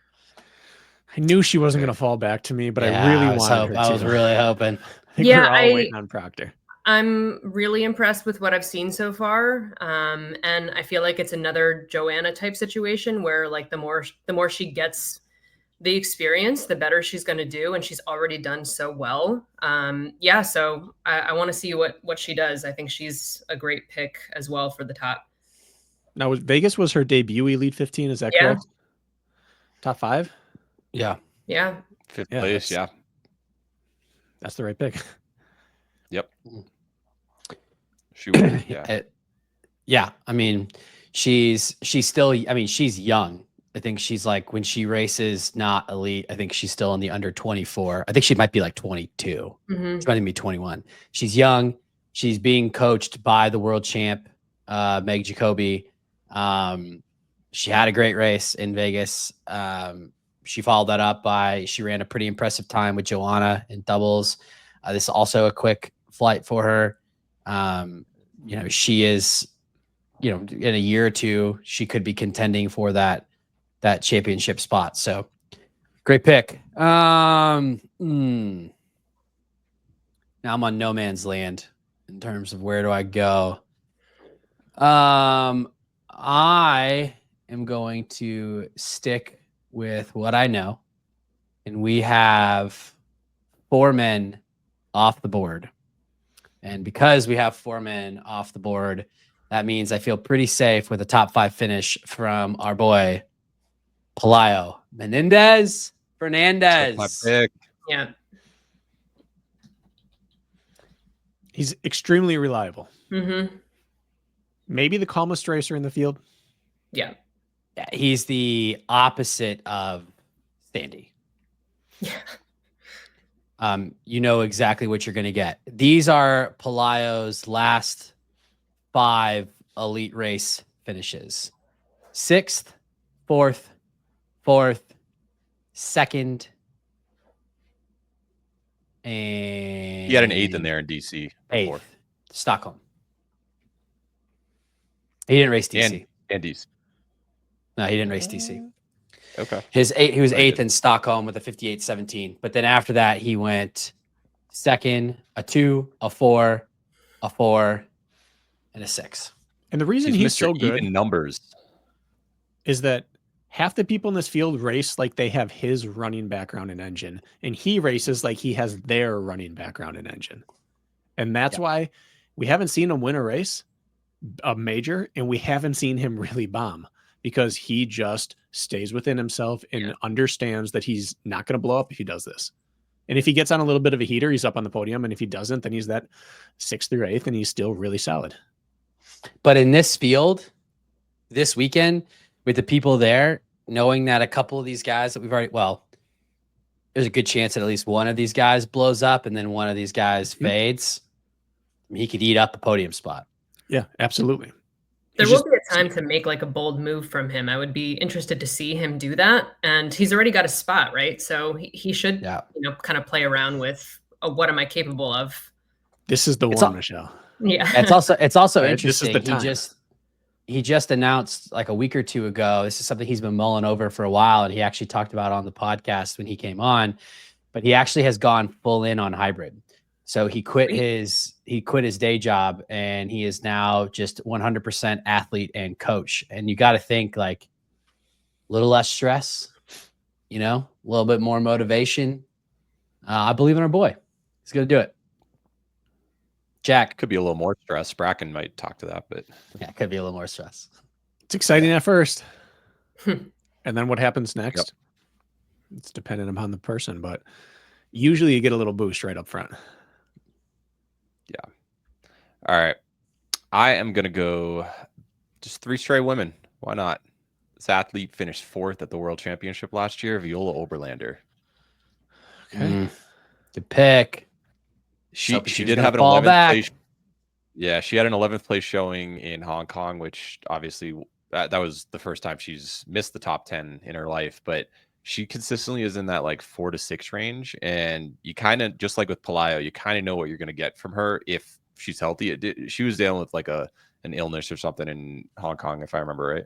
I knew she wasn't going to fall back to me, but I really wanted her to. I was really hoping. I think we're all waiting on Proctor. I'm really impressed with what I've seen so far. And I feel like it's another Joanna type situation where like the more she gets the experience, the better she's going to do. And she's already done so well. So I want to see what she does. I think she's a great pick as well for the top. Now, Vegas was her debut Elite 15. Is that correct? Top 5? Yeah. Fifth place. Yeah. That's the right pick. Yep. She was, yeah. I mean, she's still, she's young. I think she's like, when she races not elite, I think she's still in the under 24. I think she might be like 22. She might be 21. She's young. She's being coached by the world champ, Meg Jacoby. She had a great race in Vegas. She followed that up she ran a pretty impressive time with Joanna in doubles. This is also a quick flight for her. She is, in a year or two, she could be contending for that championship spot. So great pick. Now I'm on no man's land in terms of where do I go. I am going to stick with what I know, and we have 4 men off the board. And because we have 4 men off the board, that means I feel pretty safe with a top 5 finish from our boy Pelayo Menendez Fernandez. My pick. Yeah. He's extremely reliable. Maybe the calmest racer in the field. Yeah. He's the opposite of Sandy. Yeah. You know exactly what you're going to get. These are Pelayo's last 5 elite race finishes. 6th, 4th, 2nd, and He had an 8th in there in DC. 8th, Stockholm. He didn't race DC. And DC. No, he didn't race DC. Okay. He was 8th in Stockholm with a 58.17. But then after that, he went 2nd, a 2, a 4, a 4, and a 6. And the reason he's so good in numbers is that half the people in this field race like they have his running background and engine, and he races like he has their running background and engine. And that's why we haven't seen him win a race, a major, and we haven't seen him really bomb, because he just stays within himself and understands that he's not going to blow up if he does this. And if he gets on a little bit of a heater, he's up on the podium. And if he doesn't, then he's that 6th through 8th, and he's still really solid. But in this field, this weekend, with the people there, knowing that a couple of these guys that we've already, there's a good chance that at least one of these guys blows up and then one of these guys fades. I mean, he could eat up a podium spot. Yeah, absolutely. There will be a time to make like a bold move from him. I would be interested to see him do that. And he's already got a spot, right? So he should, kind of play around with what am I capable of? This is the one, Michelle. Yeah. It's also right? interesting. This is the time. He just announced like a week or two ago. This is something he's been mulling over for a while, and he actually talked about on the podcast when he came on. But he actually has gone full in on hybrid. So he quit his day job, and he is now just 100% athlete and coach. And you got to think, like, little less stress, a little bit more motivation. I believe in our boy. He's going to do it. Jack. Could be a little more stress. Bracken might talk to that, but yeah, could be a little more stress. It's exciting at first. And then what happens next? Yep. It's dependent upon the person, but usually you get a little boost right up front. Yeah. All right. I am going to go just 3 straight women. Why not? This athlete finished 4th at the World Championship last year, Viola Oberlander. Okay. Good pick. She did have an 11th place. Yeah, she had an 11th place showing in Hong Kong, which obviously that was the first time she's missed the top 10 in her life, but she consistently is in that like 4 to 6 range. And you kind of, just like with Pelayo, you kind of know what you're going to get from her if she's healthy. She was dealing with like an illness or something in Hong Kong, if I remember right.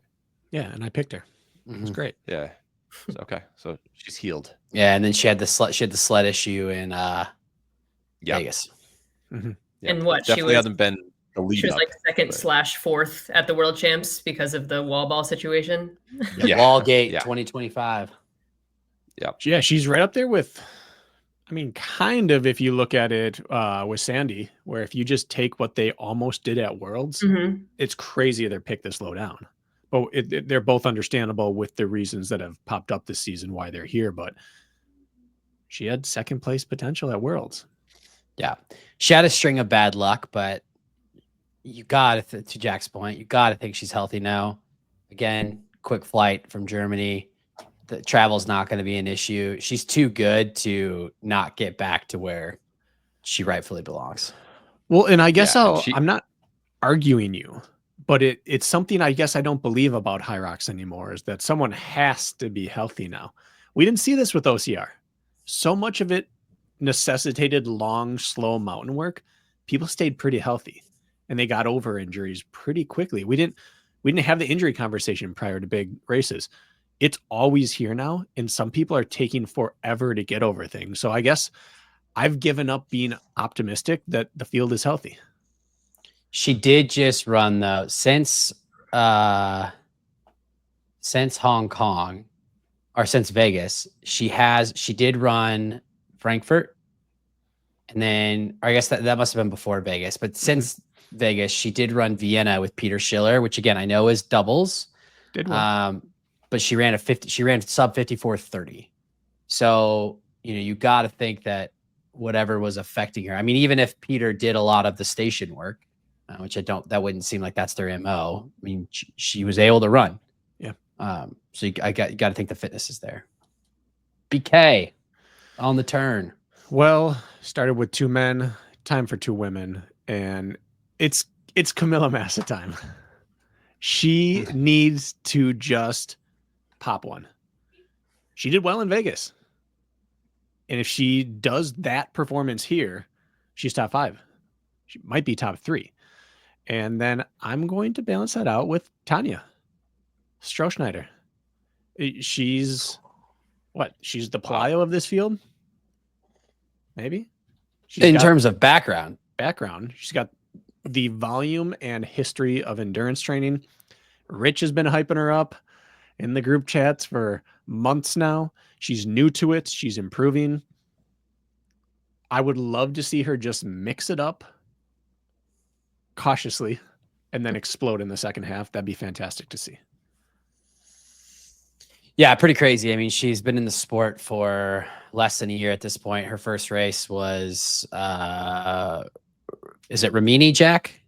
Yeah, and I picked her. It was great. Yeah. Okay, so she's healed. Yeah, and then she had the sled issue in Vegas. Mm-hmm. Yeah, and what definitely hasn't been the lead. She was like 2nd/4th at the World Champs because of the wall ball situation. Yeah, Wallgate 2025. Yeah, she's right up there with. I mean, kind of, if you look at it with Sandy, where if you just take what they almost did at Worlds, it's crazy they're picked this low down. But they're both understandable with the reasons that have popped up this season why they're here. But she had 2nd place potential at Worlds. Yeah, she had a string of bad luck, but you got to Jack's point, you got to think she's healthy now. Again, quick flight from Germany. The travel's not going to be an issue. She's too good to not get back to where she rightfully belongs. Well, and I guess I'm not arguing you, but it's something I guess I don't believe about Hyrox anymore is that someone has to be healthy now. We didn't see this with OCR. So much of it necessitated long, slow mountain work. People stayed pretty healthy and they got over injuries pretty quickly. We didn't have the injury conversation prior to big races. It's always here now, and some people are taking forever to get over things. So I guess I've given up being optimistic that the field is healthy. She did just run though since Hong Kong or since Vegas. She did run Frankfurt, and then I guess that must have been before Vegas. But since Vegas, she did run Vienna with Peter Schiller, which again I know is doubles. Did well. But she ran sub 54:30. So, you got to think that whatever was affecting her. I mean, even if Peter did a lot of the station work, which that wouldn't seem like that's their MO. I mean, she was able to run. Yeah. So you got to think the fitness is there. BK on the turn. Well, started with 2 men, time for 2 women, and it's Camilla Massa time. She needs to just pop one. She did well in Vegas. And if she does that performance here, she's top 5. She might be top 3. And then I'm going to balance that out with Tanya Strohschneider. She's the Pelayo of this field? Maybe? In terms of background. She's got the volume and history of endurance training. Rich has been hyping her up in the group chats for months now. She's new to it. She's improving. I would love to see her just mix it up cautiously and then explode in the second half. That'd be fantastic to see. Yeah, pretty crazy. I mean, she's been in the sport for less than a year at this point. Her first race was, is it Rimini, Jack?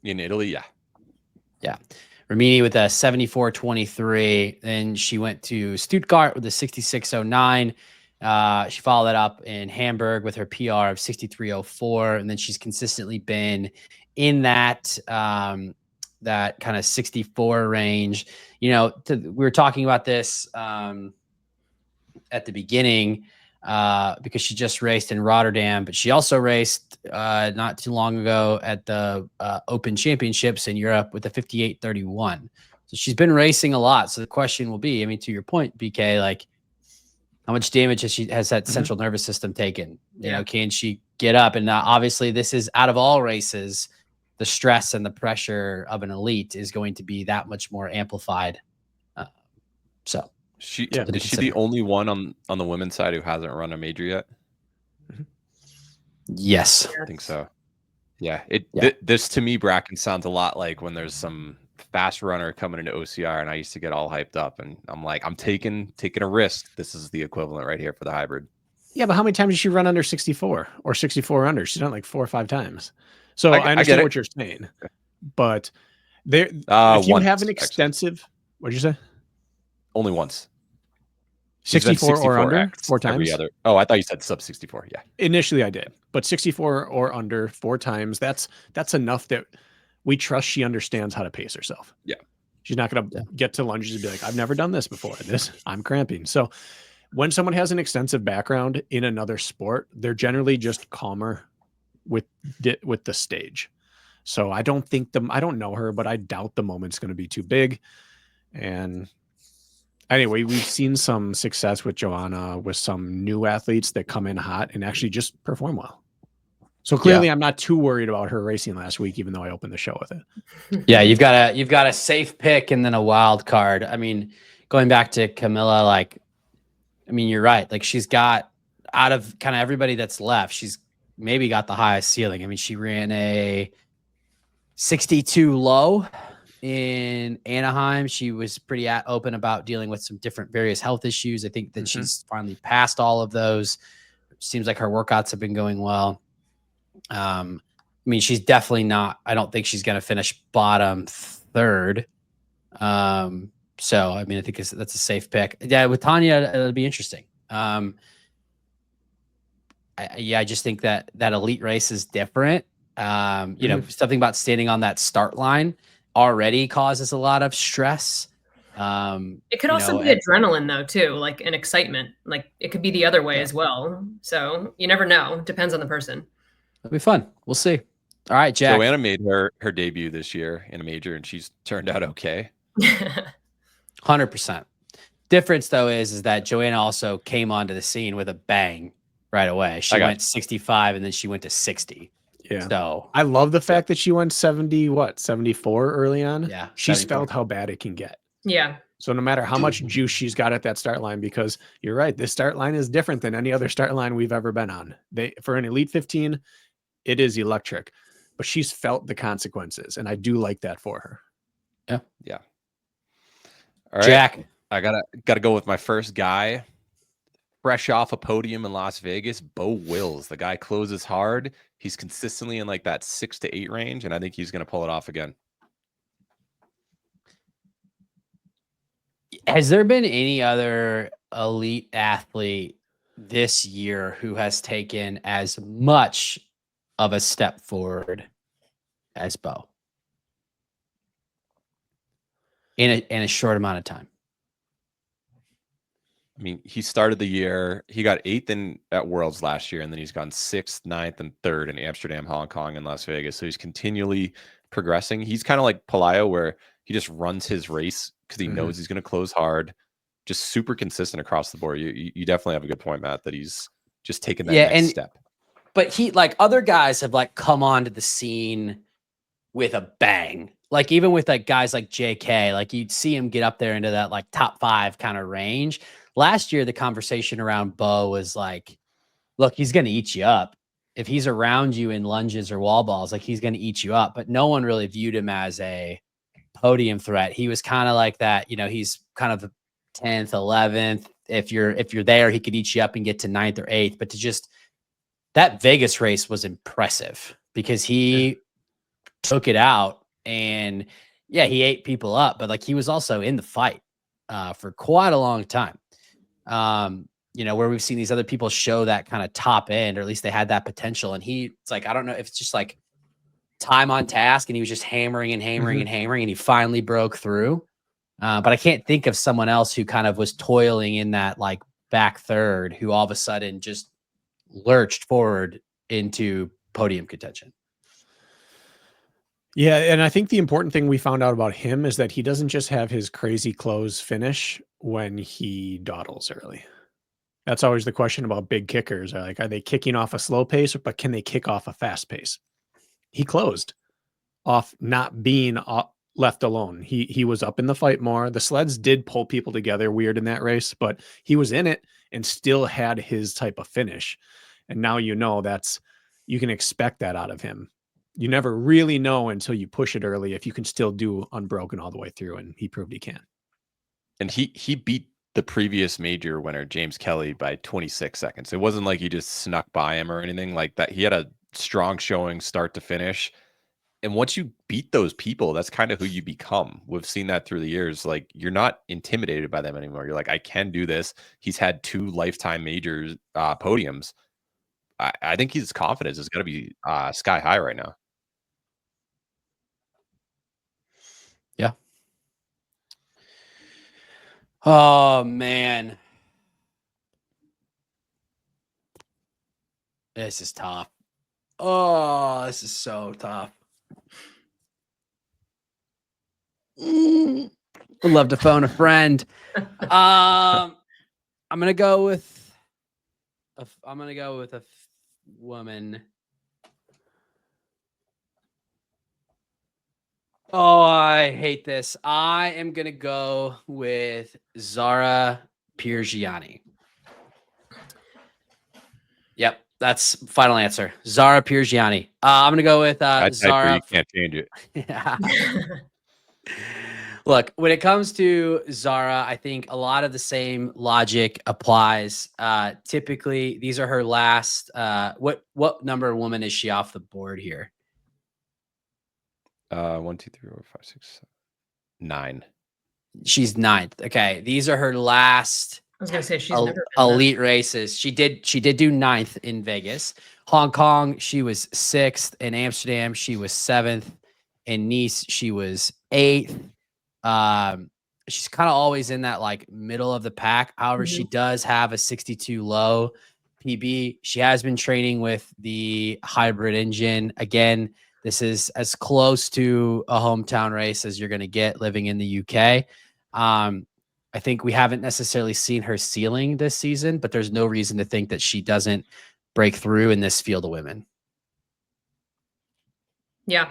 In Italy, yeah. Yeah. Rimini with a 74.23. Then she went to Stuttgart with a 66.09. She followed that up in Hamburg with her PR of 63.04. And then she's consistently been in that that kind of 64 range. We were talking about this at the beginning because she just raced in Rotterdam, but she also raced not too long ago at the Open Championships in Europe with a 58.31. So she's been racing a lot. So the question will be, I mean, to your point, BK, like how much damage has that central nervous system taken? You know, can she get up? And obviously this is out of all races, the stress and the pressure of an elite is going to be that much more amplified So is she the only one on the women's side who hasn't run a major yet? Yes, I think so. Yeah, this to me, Bracken, sounds a lot like when there's some fast runner coming into OCR, and I used to get all hyped up, and I'm like, I'm taking a risk. This is the equivalent right here for the hybrid. Yeah, but how many times did she run under 64 or 64 under? She's done like 4 or 5 times. So I understand what you're saying, but there, if you have an extensive, what'd you say? Only once. 64 or under 4 times. Oh, I thought you said sub 64. Yeah. Initially I did, but 64 or under 4 times. That's enough that we trust she understands how to pace herself. Yeah. She's not going to get to lunges and be like, I've never done this before. I'm cramping. So when someone has an extensive background in another sport, they're generally just calmer with the stage. So I don't know her, but I doubt the moment's going to be too big. And anyway, we've seen some success with Joanna with some new athletes that come in hot and actually just perform well. So clearly I'm not too worried about her racing last week, even though I opened the show with it. Yeah, you've got a safe pick and then a wild card. I mean, going back to Camilla, like, I mean, you're right. Like, she's got, out of kind of everybody that's left, she's maybe got the highest ceiling. I mean, she ran a 62 low in Anaheim. She was pretty open about dealing with some different various health issues. I think that she's finally passed all of those. Seems like her workouts have been going well. I mean, she's definitely not, I don't think she's going to finish bottom third. So, I mean, I think that's a safe pick. Yeah, with Tanya, it'll be interesting. I just think that elite race is different. You know, something about standing on that start line already causes a lot of stress. It could also be adrenaline, though, too, like an excitement. Like, it could be the other way as well. So you never know. Depends on the person. It'll be fun. We'll see. All right, Jack. Joanna made her debut this year in a major, and she's turned out okay. 100%. Difference, though, is that Joanna also came onto the scene with a bang right away. She went 65, and then she went to 60. Yeah. So I love the fact that she went 74 early on. Yeah. She's felt how bad it can get. Yeah. So no matter how much juice she's got at that start line, because you're right, this start line is different than any other start line we've ever been on. For an Elite 15, it is electric, but she's felt the consequences, and I do like that for her. Yeah. Yeah. All right. Jack. I gotta go with my first guy. Fresh off a podium in Las Vegas, Bo Wills. The guy closes hard. He's consistently in like that 6 to 8 range, and I think he's going to pull it off again. Has there been any other elite athlete this year who has taken as much of a step forward as Bo in a short amount of time? I mean, he started the year, he got 8th at Worlds last year, and then he's gone 6th, 9th, and 3rd in Amsterdam, Hong Kong, and Las Vegas. So he's continually progressing. He's kind of like Pelayo, where he just runs his race because he knows he's going to close hard. Just super consistent across the board. You definitely have a good point, Matt, that he's just taken that next step. But he, like, other guys have like come onto the scene with a bang. Like, even with like guys like JK, like you'd see him get up there into that like top 5 kind of range. Last year, the conversation around Bo was like, look, he's going to eat you up. If he's around you in lunges or wall balls, like, he's going to eat you up. But no one really viewed him as a podium threat. He was kind of like that, you know, he's kind of 10th, 11th. If you're there, he could eat you up and get to 9th or 8th. But to just, that Vegas race was impressive because he took it out, and yeah, he ate people up, but like, he was also in the fight for quite a long time. You know, where we've seen these other people show that kind of top end, or at least they had that potential. And it's like, I don't know if it's just like time on task, and he was just hammering and hammering and hammering, and he finally broke through. But I can't think of someone else who kind of was toiling in that like back third, who all of a sudden just lurched forward into podium contention. Yeah, and I think the important thing we found out about him is that he doesn't just have his crazy close finish when he dawdles early. That's always the question about big kickers. Are they kicking off a slow pace, but can they kick off a fast pace? He closed off not being left alone. He was up in the fight more. The sleds did pull people together weird in that race, but he was in it and still had his type of finish. And now you can expect that out of him. You never really know until you push it early if you can still do unbroken all the way through, and he proved he can. And he beat the previous major winner, James Kelly, by 26 seconds. It wasn't like he just snuck by him or anything like that. He had a strong showing start to finish. And once you beat those people, that's kind of who you become. We've seen that through the years. Like, you're not intimidated by them anymore. You're like, I can do this. He's had 2 lifetime majors podiums. I think his confidence is going to be sky high right now. Yeah. Oh, man. This is tough. Oh, this is so tough. Would love to phone a friend. I'm gonna go with a woman. Oh, I hate this. I am gonna go with Zara Piergiani. Yep, that's final answer. Zara Piergiani. I'm gonna go with Zara. You can't change it. Yeah. Look, when it comes to Zara, I think a lot of the same logic applies. Typically, these are her last. What number woman is she off the board here? 1, 2, 3, 4, 5, 6, 7, 9. She's 9th. Okay, these are her last. I was gonna say she's never elite races. She did do 9th in Vegas. Hong Kong, she was 6th. In Amsterdam, she was 7th. In Nice, she was 8th. She's kind of always in that like middle of the pack. However, she does have a 62 low PB. She has been training with the hybrid engine. Again, this is as close to a hometown race as you're going to get living in the UK. I think we haven't necessarily seen her ceiling this season, but there's no reason to think that she doesn't break through in this field of women. Yeah.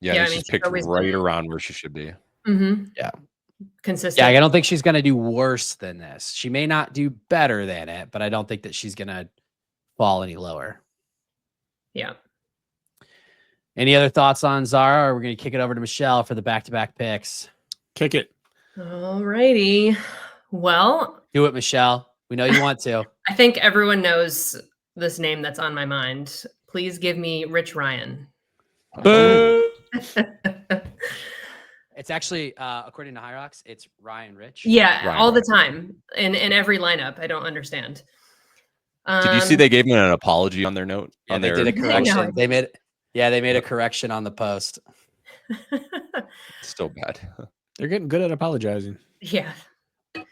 Yeah, she's picked right around where she should be. Yeah. Consistent. Yeah, I don't think she's going to do worse than this. She may not do better than it, but I don't think that she's going to fall any lower. Yeah. Any other thoughts on Zara, or we're going to kick it over to Michelle for the back-to-back picks? Kick it. All righty. Well, do it, Michelle. We know you want to. I think everyone knows this name that's on my mind. Please give me Rich Ryan. Boo! It's actually, according to Hyrox, it's Ryan Rich. Yeah, Ryan all the time in every lineup. I don't understand. Did you see they gave him an apology on their note? Yeah, they did a correction. They made a correction on the post. Still bad. They're getting good at apologizing. Yeah. All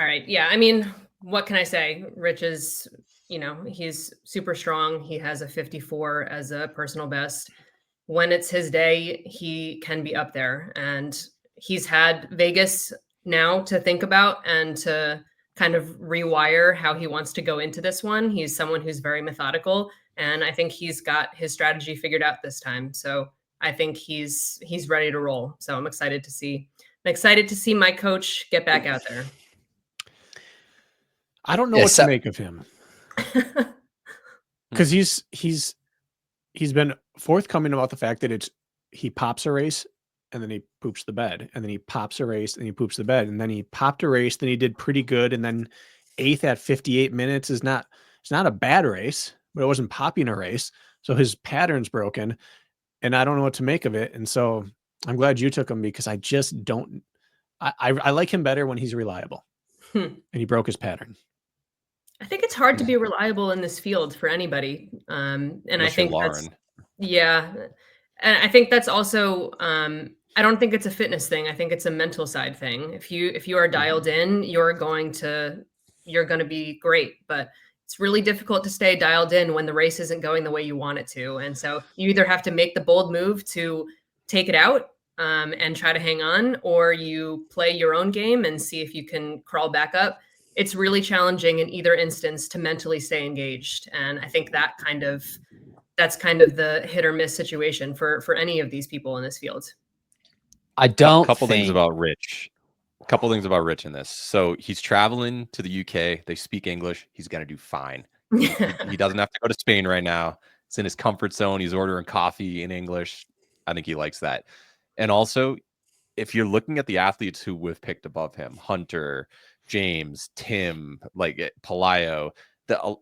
right. Yeah. I mean, what can I say? Rich is, he's super strong. He has a 54 as a personal best. When it's his day, he can be up there. And he's had Vegas now to think about and to kind of rewire how he wants to go into this one. He's someone who's very methodical. And I think he's got his strategy figured out this time. So I think he's ready to roll. So I'm excited to see my coach get back out there. I don't know what to make of him. Because he's been forthcoming about the fact that he pops a race and then he poops the bed, and then he pops a race and he poops the bed, and then he popped a race, then he did pretty good, and then 8th at 58 minutes it's not a bad race, but it wasn't popping a race. So his pattern's broken, and I don't know what to make of it. And so I'm glad you took him, because I just don't. I like him better when he's reliable, and he broke his pattern. I think it's hard to be reliable in this field for anybody. And I think and I think that's also, I don't think it's a fitness thing. I think it's a mental side thing. If you are dialed in, you're going to be great, but it's really difficult to stay dialed in when the race isn't going the way you want it to. And so you either have to make the bold move to take it out and try to hang on, or you play your own game and see if you can crawl back up. It's really challenging in either instance to mentally stay engaged. And I think that kind of that's kind of the hit or miss situation for any of these people in this field. I don't couple things about Rich. A couple things about Rich in this. So he's traveling to the UK. They speak English. He's going to do fine. He doesn't have to go to Spain right now. It's in his comfort zone. He's ordering coffee in English. I think he likes that. And also, if you're looking at the athletes who we've picked above him, Hunter, James, Tim, like Palaio,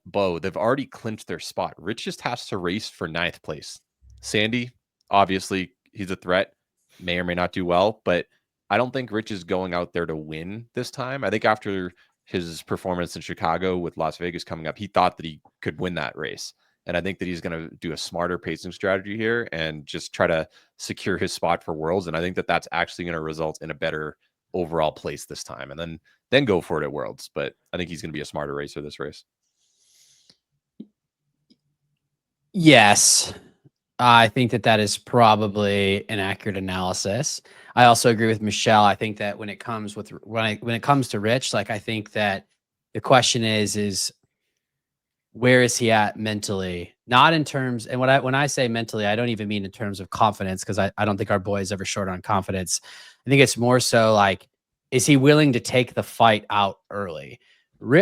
Bo, they've already clinched their spot. Rich just has to race for 9th place. Sandy, obviously, he's a threat. May or may not do well, but I don't think Rich is going out there to win this time. I think after his performance in Chicago with Las Vegas coming up, he thought that he could win that race. And I think that he's going to do a smarter pacing strategy here and just try to secure his spot for Worlds. And I think that that's actually going to result in a better overall place this time, and then go for it at Worlds. But I think he's going to be a smarter racer this race. Yes. I think that is probably an accurate analysis. I also agree with Michelle. I think that when it comes to Rich, like, I think that the question is where is he at mentally? Not in terms, and when I say mentally, I don't even mean in terms of confidence, because I don't think our boy is ever short on confidence. I think it's more so like, is he willing to take the fight out early?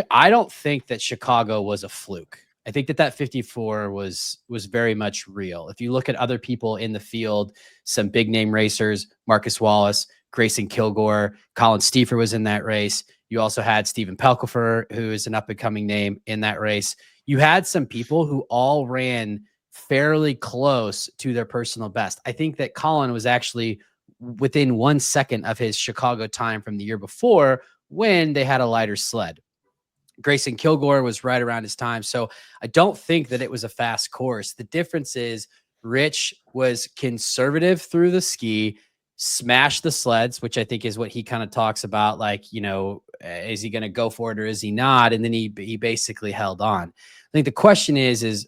I don't think that Chicago was a fluke. I think that 54 was very much real. If you look at other people in the field, some big name racers, Marcus Wallace, Grayson Kilgore, Colin Stiefer was in that race. You also had Steven Pelkofer, who is an up and coming name in that race. You had some people who all ran fairly close to their personal best. I think that Colin was actually within 1 second of his Chicago time from the year before, when they had a lighter sled. Grayson Kilgore was right around his time. So I don't think that it was a fast course. The difference is Rich was conservative through the ski, smashed the sleds, which I think is what he kind of talks about. Like, you know, is he going to go for it or is he not? And then he basically held on. I think the question is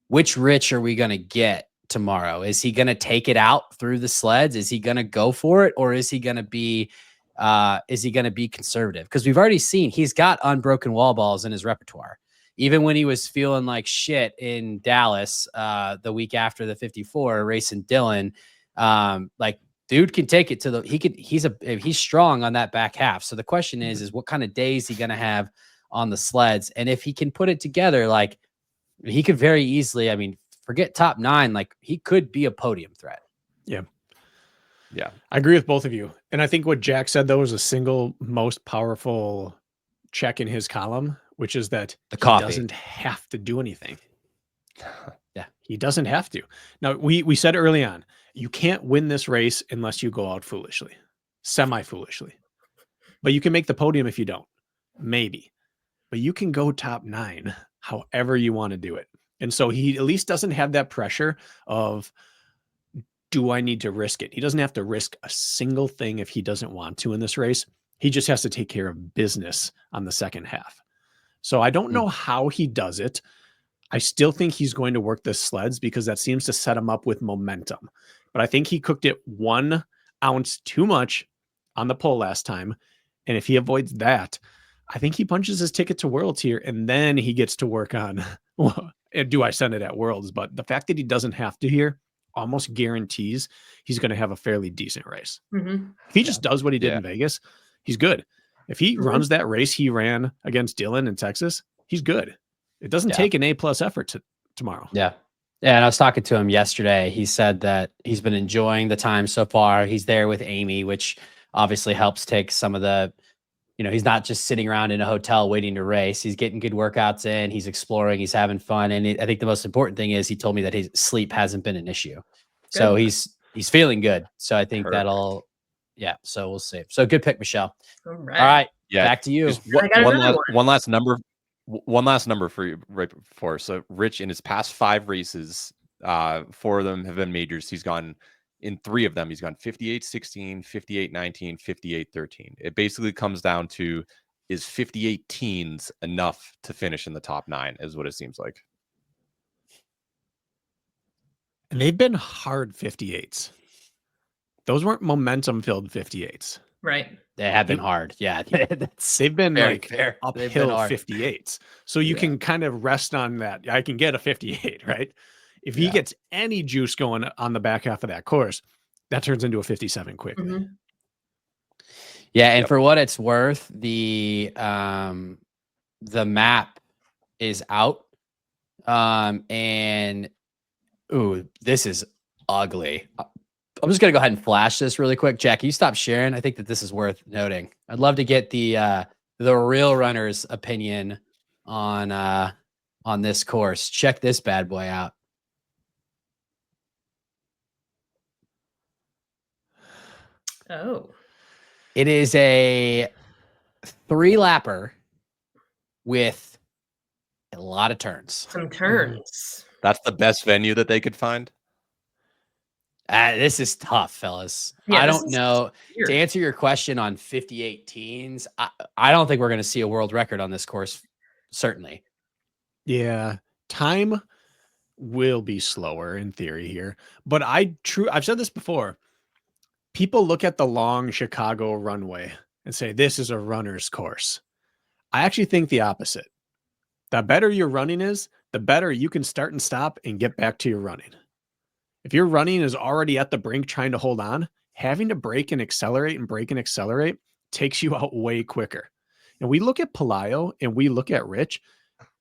which Rich are we going to get tomorrow? Is he going to take it out through the sleds? Is he going to go for it? Or is he going to be conservative? Because we've already seen he's got unbroken wall balls in his repertoire. Even when he was feeling like shit in Dallas the week after the 54, racing Dylan, like, dude can take it to he's strong on that back half. So the question is what kind of days he going to have on the sleds? And if he can put it together, like, he could very easily, I mean, forget top 9, like, he could be a podium threat. Yeah. Yeah, I agree with both of you. And I think what Jack said, though, is a single most powerful check in his column, which is that he doesn't have to do anything. Yeah, he doesn't have to. Now, we said early on, you can't win this race unless you go out foolishly, semi-foolishly. But you can make the podium if you don't. Maybe. But you can go top 9 however you want to do it. And so he at least doesn't have that pressure of, do I need to risk it? He doesn't have to risk a single thing if he doesn't want to in this race. He just has to take care of business on the second half. So I don't know how he does it. I still think he's going to work the sleds because that seems to set him up with momentum. But I think he cooked it 1 ounce too much on the pole last time. And if he avoids that, I think he punches his ticket to Worlds here, and then he gets to work on, do I send it at Worlds? But the fact that he doesn't have to here almost guarantees he's going to have a fairly decent race. Mm-hmm. If he just does what he did in Vegas, he's good. If he runs that race he ran against Dylan in Texas, he's good. It doesn't take an A+ effort tomorrow. Yeah. Yeah. And I was talking to him yesterday. He said that he's been enjoying the time so far. He's there with Amy, which obviously helps take some of the, you know, he's not just sitting around in a hotel waiting to race. He's getting good workouts in, he's exploring, he's having fun. And I think the most important thing is he told me that his sleep hasn't been an issue. Good. So he's feeling good. So I think that'll, so we'll see. So good pick, Michelle. All right. All right. Yeah. Back to you. One last number for you right before. So Rich, in his past 5 races, 4 of them have been majors. He's gone in 3 of them. He's gone 58-16, 58-19, 58-13. It basically comes down to, is 58 teens enough to finish in the top 9 is what it seems like. And they've been hard 58s. Those weren't momentum-filled 58s. Right. They have been hard. Yeah. They've been like uphill 58s. So you can kind of rest on that. I can get a 58, right? If he gets any juice going on the back half of that course, that turns into a 57 quickly. Mm-hmm. Yeah, and for what it's worth, the map is out. And this is ugly. I'm just gonna go ahead and flash this really quick. Jack, can you stop sharing? I think that this is worth noting. I'd love to get the real runner's opinion on this course. Check this bad boy out. Oh. It is a 3-lapper with a lot of turns. Some turns. That's the best venue that they could find. This is tough, fellas. Yeah, I don't know. Weird. To answer your question on 58 teens, I don't think we're going to see a world record on this course. Certainly. Yeah. Time will be slower in theory here, but I've said this before. People look at the long Chicago runway and say, this is a runner's course. I actually think the opposite. The better your running is, the better you can start and stop and get back to your running. If your running is already at the brink trying to hold on, having to brake and accelerate and brake and accelerate takes you out way quicker. And we look at Pelayo and we look at Rich,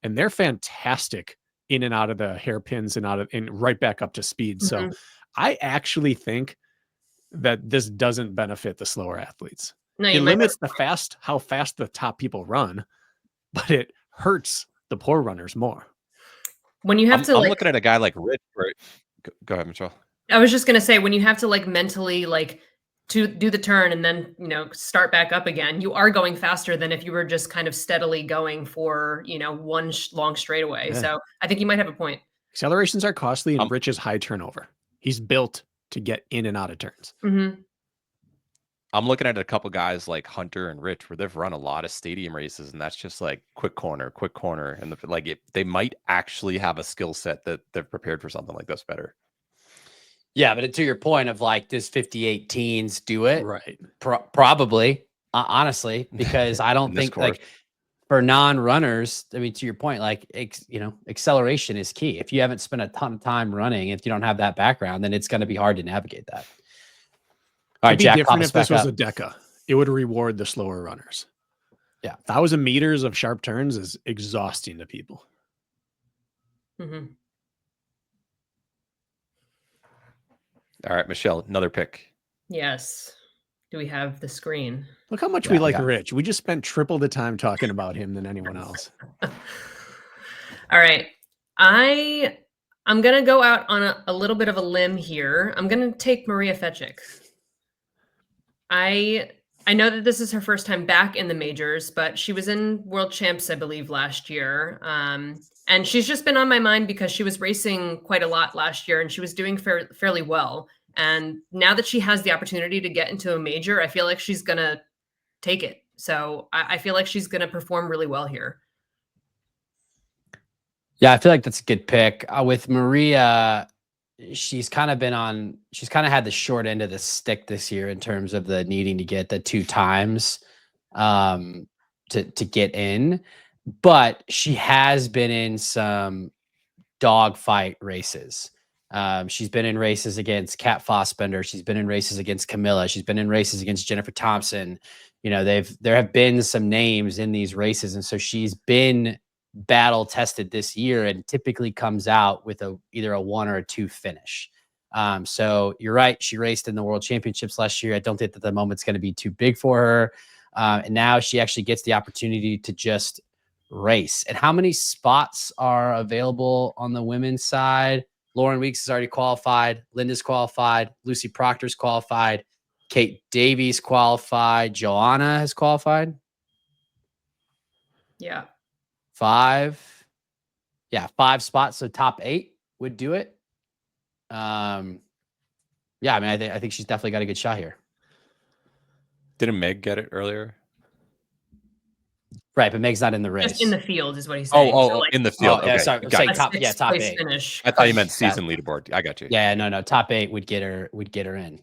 and they're fantastic in and out of the hairpins and right back up to speed. Mm-hmm. So I actually think that this doesn't benefit the slower athletes. No, it limits how fast the top people run, but it hurts the poor runners more. When you have I'm to looking at a guy like Rich. Right? Go ahead, Michelle. I was just going to say, when you have to mentally to do the turn and then, start back up again, you are going faster than if you were just kind of steadily going for, one long straightaway. Yeah. So I think you might have a point. Accelerations are costly and Rich is high turnover. He's built to get in and out of turns. Mm-hmm. I'm looking at a couple guys like Hunter and Rich where they've run a lot of stadium races, and that's just like quick corner. And they might actually have a skill set that they're prepared for something like this better. Yeah, but to your point of does 58 teens do it? Right. Probably, honestly, because I don't think for non-runners, I mean, to your point, acceleration is key. If you haven't spent a ton of time running, if you don't have that background, then it's going to be hard to navigate that. All right, Jack, different if this was a Deca. It would reward the slower runners. Yeah. 1,000 meters of sharp turns is exhausting to people. Mm-hmm. All right, Michelle, another pick. Yes. Do we have the screen? Look how much we like Rich. We just spent triple the time talking about him than anyone else. All right. I'm going to go out on a little bit of a limb here. I'm going to take Maria Fecik. I know that this is her first time back in the majors, but she was in World Champs, I believe, last year. And she's just been on my mind because she was racing quite a lot last year and she was doing fairly well. And now that she has the opportunity to get into a major, I feel like she's going to take it. So I feel like she's going to perform really well here. Yeah, I feel like that's a good pick. With Maria, she's kind of had the short end of the stick this year in terms of the needing to get the 2 times to get in. But she has been in some dogfight races. She's been in races against Kat Fossbender. She's been in races against Camilla. She's been in races against Jennifer Thompson. There have been some names in these races. And so she's been battle tested this year and typically comes out with either a 1 or a 2 finish. So you're right. She raced in the World Championships last year. I don't think that the moment's going to be too big for her. And now she actually gets the opportunity to just race. And how many spots are available on the women's side? Lauren Weeks has already qualified. Linda's qualified. Lucy Proctor's qualified. Kate Davies qualified. Joanna has qualified. Yeah. 5. Yeah, 5 spots. So top 8 would do it. Yeah, I mean, I think she's definitely got a good shot here. Didn't Meg get it earlier? Right, but Meg's not in the race. Just in the field is what he's saying. In the field. Okay. Sorry, top 8. Finish. I thought you meant season leaderboard. I got you. Yeah, no, top 8 would get her in.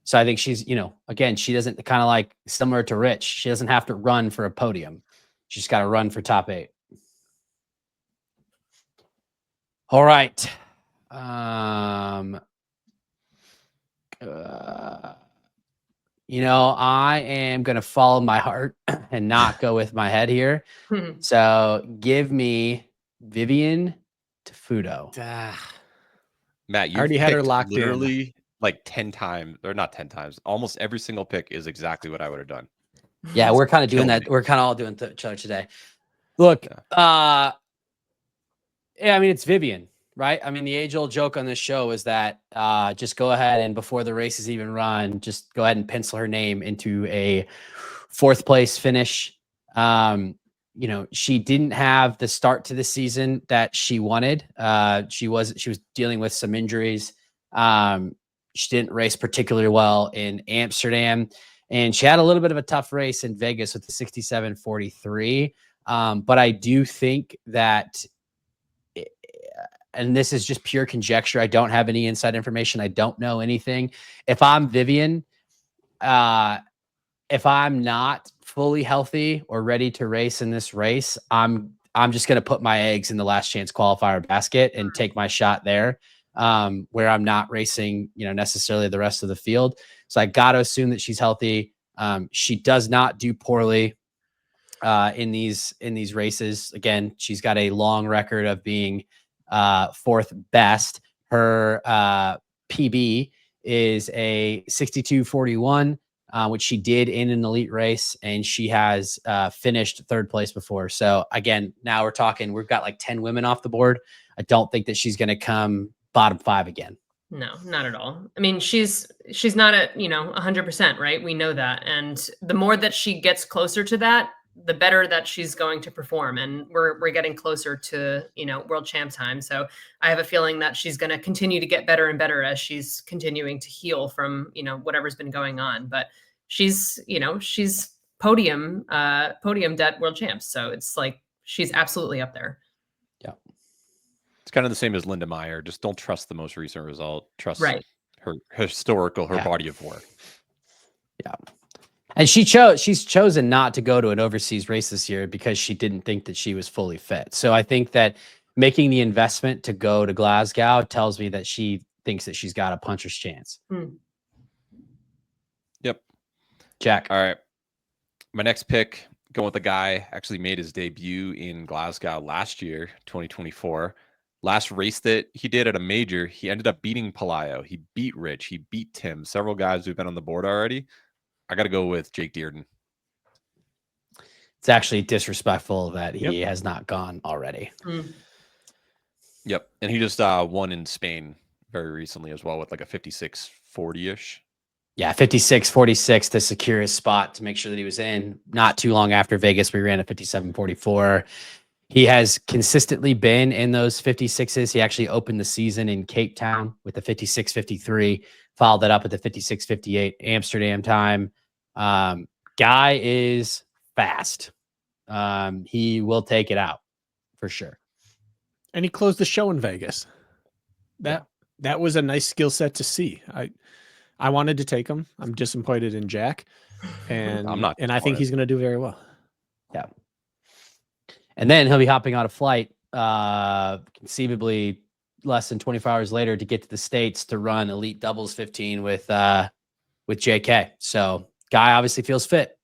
So I think she's, again, she doesn't kind of similar to Rich. She doesn't have to run for a podium. She's got to run for top 8. All right. I am going to follow my heart and not go with my head here. So give me Vivian Tefudo. Matt, you already had her locked literally like 10 times, or not 10 times. Almost every single pick is exactly what I would have done. Yeah, we're kind of doing that. We're kind of all doing each other today. Look, yeah, I mean, it's Vivian, right? I mean, the age-old joke on this show is that just go ahead and before the race is even run, just go ahead and pencil her name into a 4th place finish. She didn't have the start to the season that she wanted. She was dealing with some injuries. She didn't race particularly well in Amsterdam, and she had a little bit of a tough race in Vegas with the 67.43. But I do think that, and this is just pure conjecture, I don't have any inside information. I don't know anything. If I'm Vivian, if I'm not fully healthy or ready to race in this race, I'm just going to put my eggs in the last chance qualifier basket and take my shot there, where I'm not racing, necessarily the rest of the field. So I got to assume that she's healthy. She does not do poorly in these races. Again, she's got a long record of being 4th best. Her PB is a 62.41. Which she did in an elite race, and she has finished 3rd place before. So again, now we're talking, we've got like 10 women off the board. I don't think that she's going to come bottom 5 again. No, not at all. I mean, she's not at, 100%, right? We know that. And the more that she gets closer to that, the better that she's going to perform. And we're getting closer to, world champ time. So I have a feeling that she's going to continue to get better and better as she's continuing to heal from, whatever's been going on. But she's podiumed at world champs. So it's like, she's absolutely up there. Yeah. It's kind of the same as Linda Meyer. Just don't trust the most recent result. Trust her body of work. Yeah. And she's chosen not to go to an overseas race this year because she didn't think that she was fully fit. So I think that making the investment to go to Glasgow tells me that she thinks that she's got a puncher's chance. Yep. Jack. All right. My next pick, going with the guy actually made his debut in Glasgow last year, 2024. Last race that he did at a major, he ended up beating Pelayo. He beat Rich. He beat Tim. Several guys who've been on the board already. I got to go with Jake Dearden. It's actually disrespectful that he has not gone already. Yep. And he just won in Spain very recently as well with like a 56.40-ish. Yeah, 56.46 to secure his spot to make sure that he was in. Not too long after Vegas, we ran a 57.44. He has consistently been in those 56s. He actually opened the season in Cape Town with the 56.53, followed that up with the 56.58 Amsterdam time. Guy is fast. He will take it out for sure. And he closed the show in Vegas. That was a nice skill set to see. I wanted to take him. I'm disappointed in Jack, and I'm not. And I think he's going to do very well. Yeah. And then he'll be hopping on a flight, conceivably less than 24 hours later, to get to the States to run elite doubles 15 with JK. So guy obviously feels fit.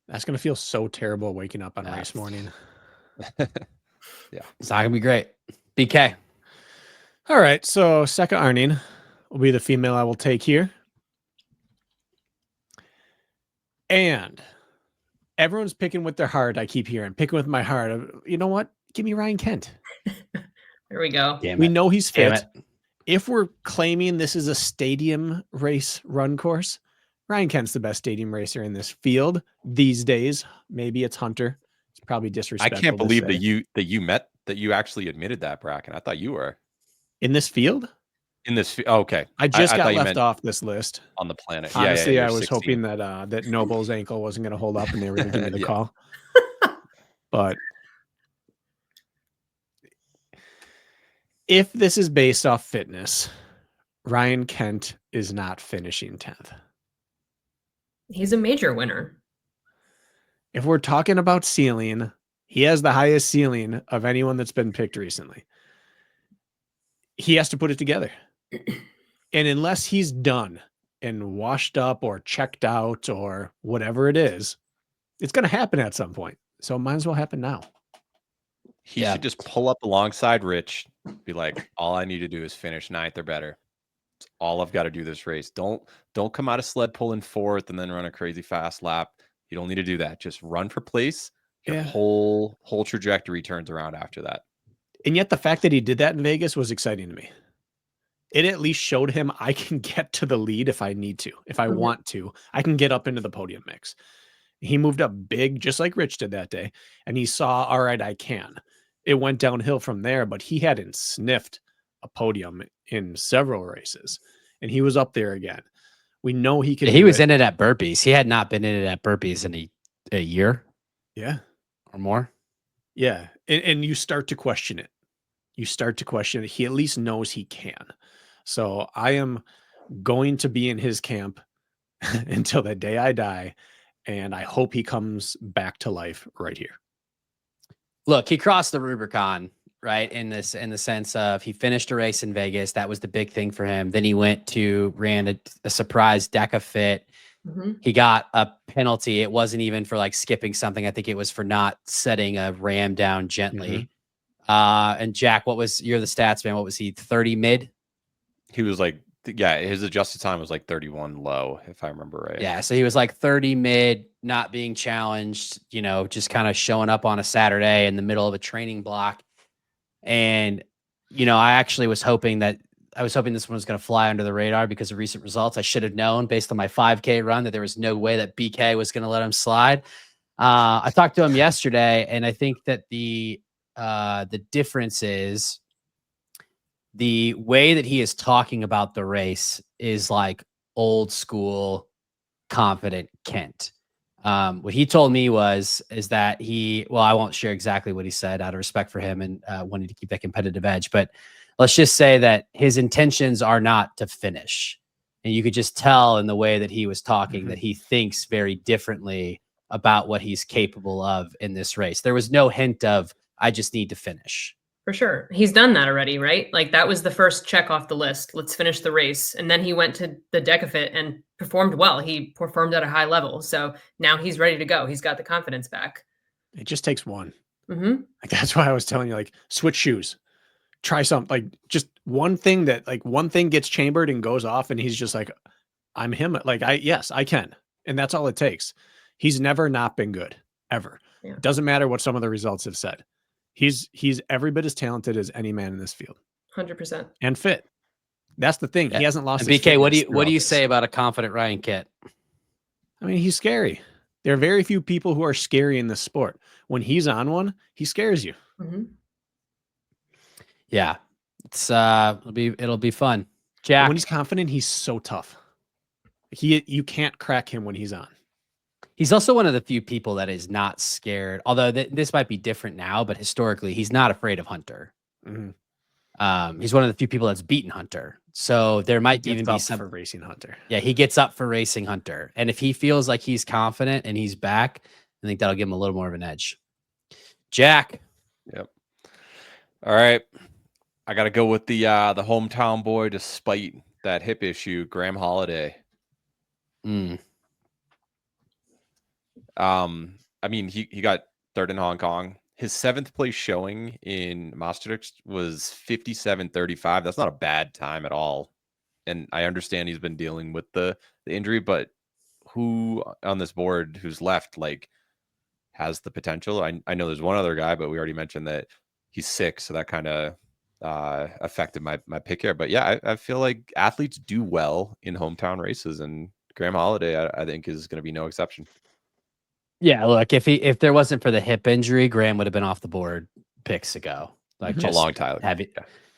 That's going to feel so terrible waking up on race morning. Yeah, it's not going to be great. BK. All right. So second Arning will be the female I will take here. And everyone's picking with their heart. I keep hearing picking with my heart. You know what? Give me Ryan Kent. There we go. We know he's fit. If we're claiming this is a stadium race run course, Ryan Kent's the best stadium racer in this field these days. Maybe it's Hunter. It's probably disrespectful. I can't believe that you actually admitted that, Bracken. I thought you were in this field. Okay. I just got left off this list on the planet. Honestly, I was 16. Hoping that Noble's ankle wasn't going to hold up and they were going to give me the call. But if this is based off fitness, Ryan Kent is not finishing 10th. He's a major winner. If we're talking about ceiling, he has the highest ceiling of anyone that's been picked recently. he has to put it together. And unless he's done and washed up or checked out or whatever it is, it's going to happen at some point. So it might as well happen now. He should just pull up alongside Rich, be like, all I need to do is finish 9th or better. It's all I've got to do this race. Don't come out of sled pulling 4th and then run a crazy fast lap. You don't need to do that. Just run for place. Your whole trajectory turns around after that. And yet the fact that he did that in Vegas was exciting to me. It at least showed him I can get to the lead if I need to. If I want to, I can get up into the podium mix. He moved up big, just like Rich did that day. And he saw, all right, I can. It went downhill from there, but he hadn't sniffed a podium in several races. And he was up there again. We know he could. He was in it at burpees. He had not been in it at burpees in a year. Yeah. Or more. Yeah. And you start to question it. You start to question it. He at least knows he can. So I am going to be in his camp until the day I die. And I hope he comes back to life right here. Look, he crossed the Rubicon, right? In the sense of he finished a race in Vegas. That was the big thing for him. Then he ran a surprise DECA fit. He got a penalty. It wasn't even for like skipping something. I think it was for not setting a ram down gently. And Jack, you're the stats man. What was he? 30 mid? He was like, his adjusted time was like 31 low, if I remember right. Yeah, so he was like 30 mid, not being challenged, just kind of showing up on a Saturday in the middle of a training block. And, I actually was hoping this one was going to fly under the radar because of recent results. I should have known based on my 5K run that there was no way that BK was going to let him slide. I talked to him yesterday, and I think that the difference is the way that he is talking about the race is like old school, confident Kent. What he told me is that I won't share exactly what he said out of respect for him and wanting to keep that competitive edge, but let's just say that his intentions are not to finish. And you could just tell in the way that he was talking that he thinks very differently about what he's capable of in this race. There was no hint of, I just need to finish. For sure. He's done that already, right? Like that was the first check off the list. Let's finish the race. And then he went to the DECA and performed well. He performed at a high level. So now he's ready to go. He's got the confidence back. It just takes one. Like that's why I was telling you, like, switch shoes, try something, like just one thing gets chambered and goes off. And he's just like, I'm him. Like, I can. And that's all it takes. He's never not been good ever. Yeah. Doesn't matter what some of the results have said. He's every bit as talented as any man in this field. 100%. And fit. That's the thing. Yeah. He hasn't lost. BK, what do you say about a confident Ryan Kett? I mean, he's scary. There are very few people who are scary in this sport. When he's on one, he scares you. Yeah, it's it'll be fun. Jack, when he's confident, he's so tough. You can't crack him when he's on. He's also one of the few people that is not scared, although this might be different now, but historically he's not afraid of Hunter. He's one of the few people that's beaten Hunter. So there might even be some for racing Hunter. Yeah, he gets up for racing Hunter. And if he feels like he's confident and he's back, I think that'll give him a little more of an edge. Jack. Yep. All right. I got to go with the hometown boy, despite that hip issue, Graham Holiday. I mean, he got third in Hong Kong. His 7th place showing in Maastricht was 57:35. That's not a bad time at all. And I understand he's been dealing with the injury, but who on this board who's left has the potential? I know there's one other guy, but we already mentioned that he's sick, so that kind of affected my pick here. But yeah, I feel like athletes do well in hometown races, and Graham Holiday, I think, is going to be no exception. Yeah, look, if there wasn't for the hip injury, Graham would have been off the board picks ago. Just a long time.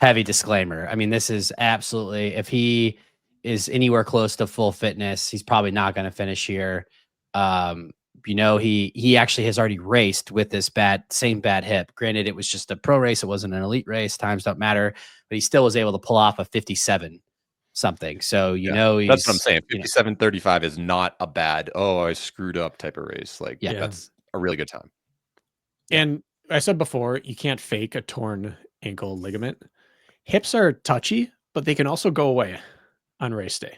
Heavy disclaimer. I mean, this is absolutely, if he is anywhere close to full fitness, he's probably not going to finish here. He actually has already raced with this same bad hip. Granted, it was just a pro race. It wasn't an elite race. Times don't matter, but he still was able to pull off a 57 something. So, that's what I'm saying. 57:35 is not a bad, I screwed up type of race. That's a really good time. And I said before, you can't fake a torn ankle ligament. Hips are touchy, but they can also go away on race day.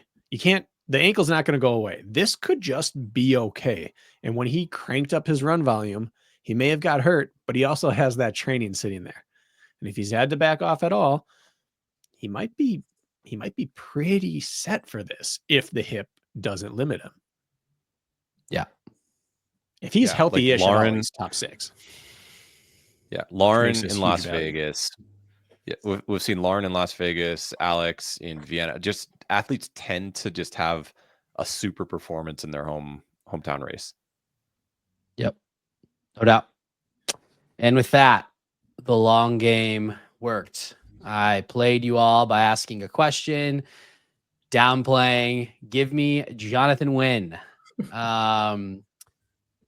The ankle's not going to go away. This could just be okay. And when he cranked up his run volume, he may have got hurt, but he also has that training sitting there. And if he's had to back off at all, he might be pretty set for this if the hip doesn't limit him. Yeah. If he's healthy-ish, like Lauren, he's top 6. Yeah, Lauren in Las Vegas. Yeah, we've seen Lauren in Las Vegas, Alex in Vienna. Just athletes tend to just have a super performance in their hometown race. Yep, no doubt. And with that, the long game worked. I played you all by asking a question, downplaying. Give me Jonathan Wynn.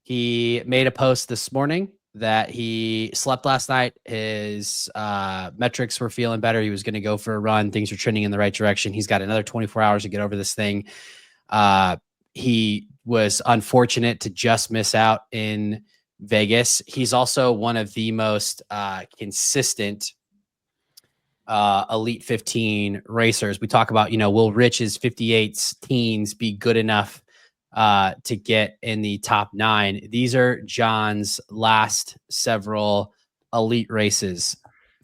He made a post this morning that he slept last night. His metrics were feeling better. He was going to go for a run. Things are trending in the right direction. He's got another 24 hours to get over this thing. He was unfortunate to just miss out in Vegas. He's also one of the most consistent Elite 15 racers. We talk about, will Rich's 58s teens be good enough to get in the top 9? These are John's last several elite races: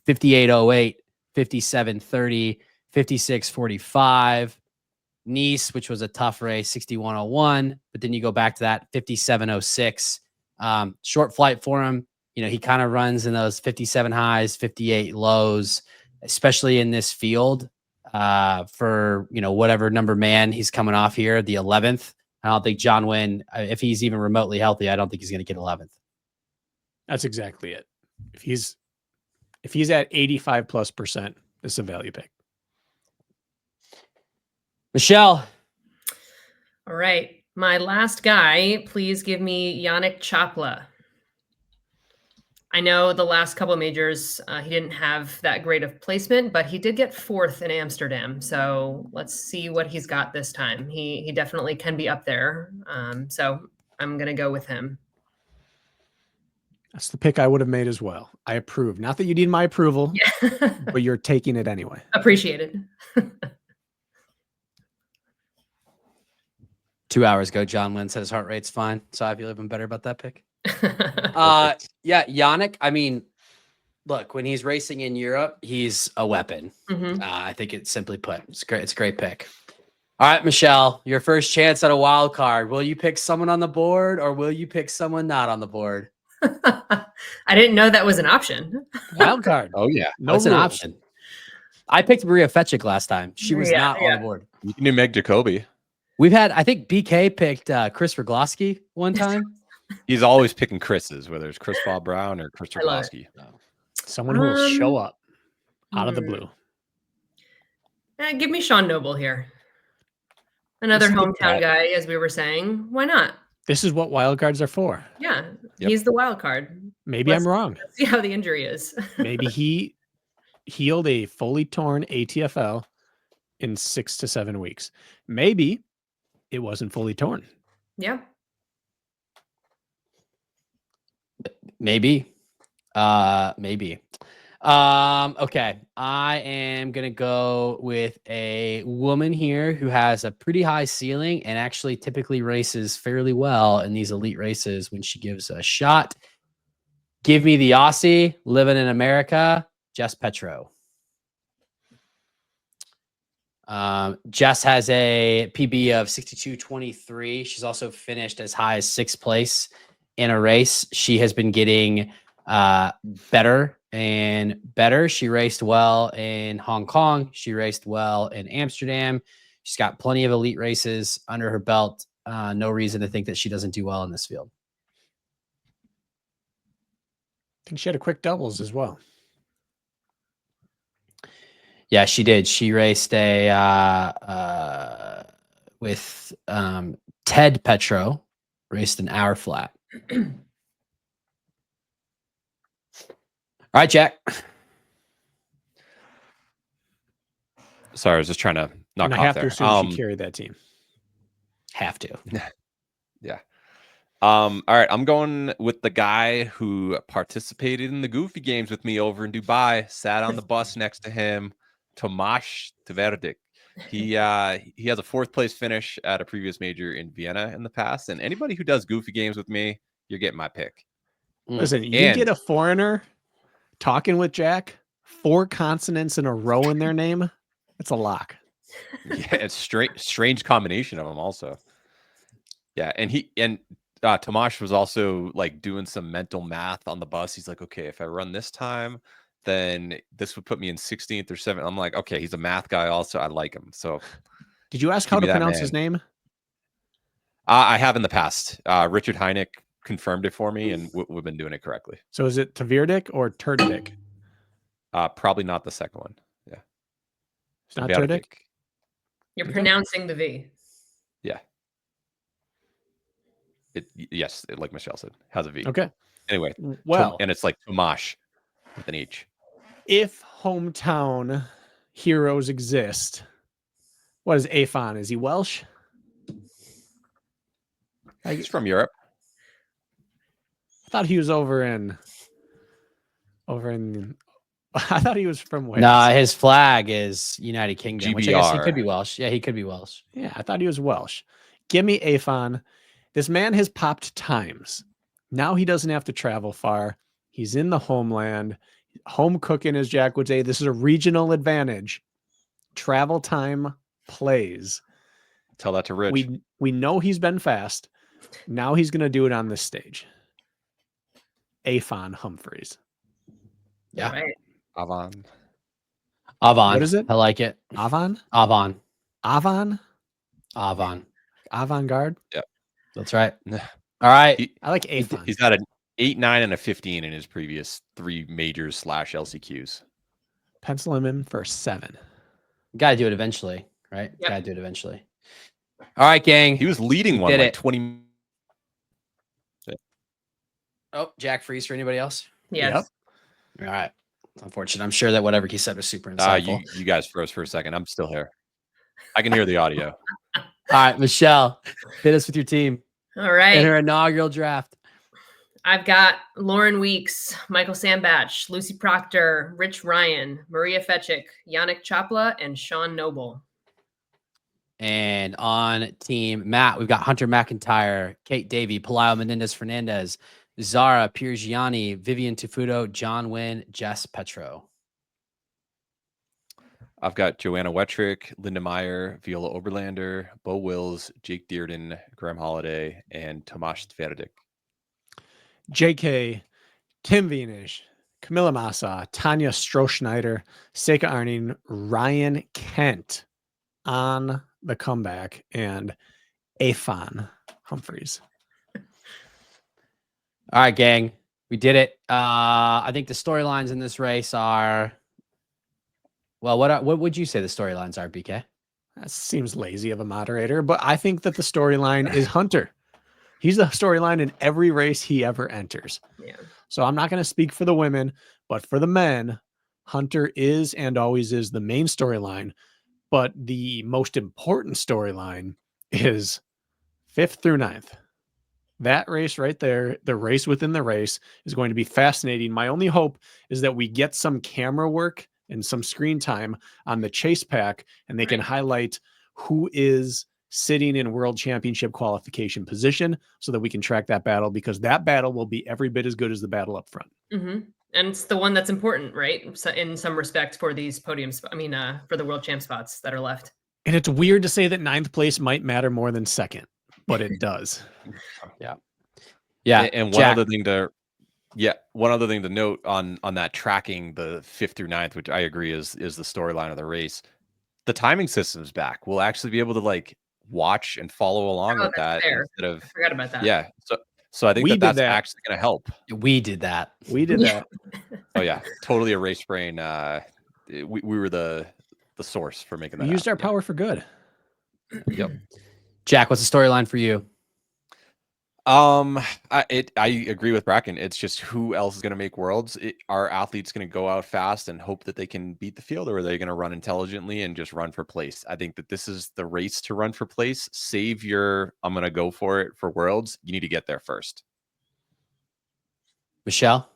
58.08, 57.30, 56.45, Nice, which was a tough race, 61.01. But then you go back to that 57.06. Short flight for him. He kind of runs in those 57 highs, 58 lows, especially in this field for, whatever number man he's coming off here, the 11th. I don't think John Wynn, if he's even remotely healthy, I don't think he's going to get 11th. That's exactly it. If he's at 85+%, this is a value pick. Michelle. All right. My last guy, please give me Yannick Chapla. I know the last couple of majors, he didn't have that great of placement, but he did get 4th in Amsterdam. So let's see what he's got this time. He definitely can be up there. So I'm going to go with him. That's the pick I would have made as well. I approve. Not that you need my approval, but you're taking it anyway. Appreciated. 2 hours ago, John Wynn said his heart rate's fine. So I feel even better about that pick. Yeah, Yannick. I mean, look, when he's racing in Europe, he's a weapon. Mm-hmm. I think it's simply put. It's great. It's a great pick. All right, Michelle, your first chance at a wild card. Will you pick someone on the board or will you pick someone not on the board? I didn't know that was an option. Wild card. Oh yeah, that's an option. I picked Maria Fetchik last time. She was not on the board. You can do Meg Jacoby. We've had, I think BK picked Chris Rogloski one time. He's always picking Chris's, whether it's Chris Bob Brown or Chris Rogloski. Someone who will show up out of the blue. Give me Sean Noble here. Another hometown guy, as we were saying. Why not? This is what wild cards are for. Yeah, he's the wild card. Maybe I'm wrong. Let's see how the injury is. Maybe he healed a fully torn ATFL in 6 to 7 weeks. Maybe it wasn't fully torn. Yeah. Maybe. Maybe. Okay. I am going to go with a woman here who has a pretty high ceiling and actually typically races fairly well in these elite races when she gives a shot. Give me the Aussie living in America, Jess Petro. Jess has a PB of 62.23. She's also finished as high as 6th place in a race. She has been getting better and better. She raced well in Hong Kong. She raced well in Amsterdam. She's got plenty of elite races under her belt. No reason to think that she doesn't do well in this field. I think she had a quick doubles as well. Yeah, she did. She raced with Ted Petro, raced an hour flat. All right, Jack. Sorry, I was just trying to knock off there. I have to assume she carried that team. Have to. Yeah. All right, I'm going with the guy who participated in the Goofy Games with me over in Dubai, sat on the bus next to him, Tomasz Tverdik. He has a 4th place finish at a previous major in Vienna in the past. And anybody who does goofy games with me, you're getting my pick. Listen, you get a foreigner talking with Jack, 4 consonants in a row in their name. It's a lock. Yeah, it's strange combination of them also. Yeah, and Tomasz was also like doing some mental math on the bus. He's like, okay, if I run this time, then this would put me in 16th or 7th. I'm like, okay, he's a math guy also. I like him. So did you ask how to pronounce his name? I have in the past. Richard Heineck confirmed it for me, and we've been doing it correctly. So is it Tverdik or Turdik? Probably not the second one. Yeah. It's not Turdik? You're pronouncing the V. Yeah. Yes, like Michelle said, has a V. Okay. Anyway, well, and it's like Tomasz with an H. If hometown heroes exist, what is Afon? Is he Welsh? He's from Europe. I thought he was over in. I thought he was from Wales. Nah, his flag is United Kingdom, GBR. which I guess he could be Welsh. Yeah, he could be Welsh. Yeah, I thought he was Welsh. Give me Afon. This man has popped times. Now he doesn't have to travel far. He's in the homeland. Home cooking, as Jack would say. This is a regional advantage. Travel time plays. Tell that to Rich. We know he's been fast. Now he's going to do it on this stage. Afon Humphreys. Yeah. Right. Avon. What is it? I like it. Avon? Avon. Avant-garde? Yeah. That's right. All right. I like Afon. He's got an 8, 9, and a 15 in his previous 3 majors / LCQs. Pencil him in for 7. Got to do it eventually, right? Yep. Got to do it eventually. All right, gang. He was leading one like 20. Oh, Jack freeze for anybody else? Yes. Yep. All right. Unfortunate. I'm sure that whatever he said was super insightful. You guys froze for a second. I'm still here. I can hear the audio. All right, Michelle, hit us with your team. All right. In her inaugural draft. I've got Lauren Weeks, Michael Sambach, Lucy Proctor, Rich Ryan, Maria Fetchik, Yannick Chopla, and Sean Noble. And on team Matt, we've got Hunter McIntyre, Kate Davey, Pelayo Menendez-Fernandez, Zara Piergiani, Vivian Tifudo, John Wynn, Jess Petro. I've got Joanna Wettrick, Linda Meyer, Viola Oberlander, Bo Wills, Jake Dearden, Graham Holiday, and Tomasz Tverdik. JK, Tim Vienisch, Camilla Massa, Tanya Strohschneider, Seika Arning, Ryan Kent on the comeback, and Afon Humphreys. All right, gang. We did it. I think the storylines in this race are, well, what would you say the storylines are, BK? That seems lazy of a moderator, but I think that the storyline is Hunter. He's the storyline in every race he ever enters. Yeah. So I'm not going to speak for the women, but for the men, Hunter is and always is the main storyline. But the most important storyline is 5th through 9th. That race right there, the race within the race, is going to be fascinating. My only hope is that we get some camera work and some screen time on the chase pack, and they can highlight who is sitting in world championship qualification position so that we can track that battle, because that battle will be every bit as good as the battle up front. Mm-hmm. And it's the one that's important, right? So in some respect for these podiums, for the world champ spots that are left. And it's weird to say that 9th place might matter more than 2nd, but it does. Yeah. And one other thing to note on that tracking the 5th through 9th, which I agree is the storyline of the race. The timing system's back. We'll actually be able to like watch and follow along with that instead of. I forgot about that. Yeah. So I think that's actually going to help. We did that. Oh yeah, totally a race brain. We were the source for making that. We used our power for good. Yep. Jack, what's the storyline for you? I agree with Bracken. It's just who else is going to make worlds? Are athletes going to go out fast and hope that they can beat the field, or are they going to run intelligently and just run for place? I think that this is the race to run for place. Save your, I'm going to go for it for worlds. You need to get there first. Michelle?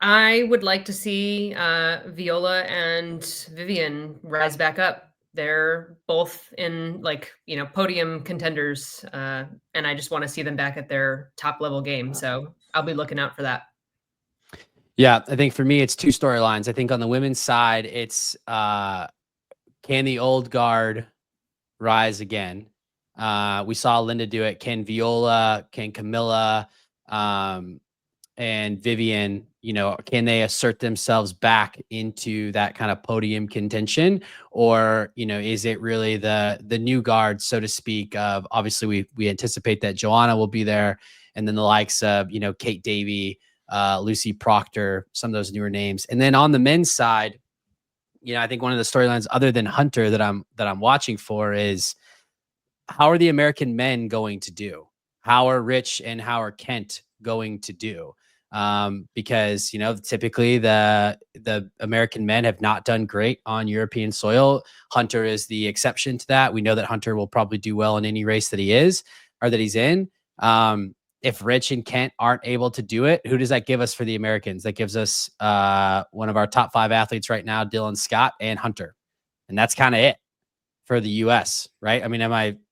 I would like to see Viola and Vivian rise back up. They're both in podium contenders, and I just want to see them back at their top level game. So I'll be looking out for that. Yeah, I think for me, it's two storylines. I think on the women's side, it's can the old guard rise again? We saw Linda do it. Can Viola, can Camilla, and Vivian, can they assert themselves back into that kind of podium contention? Or, is it really the new guard, so to speak, of obviously we anticipate that Joanna will be there, and then the likes of, Kate Davey, Lucy Proctor, some of those newer names. And then on the men's side, I think one of the storylines other than Hunter that I'm watching for is, how are the American men going to do? How are Rich and how are Kent going to do? Because typically the American men have not done great on European soil. Hunter is the exception to that. We know that Hunter will probably do well in any race that he's in. If Rich and Kent aren't able to do it, who does that give us for the Americans? That gives us one of our top 5 athletes right now, Dylan Scott and Hunter, and that's kind of it for the U.S., right? I mean,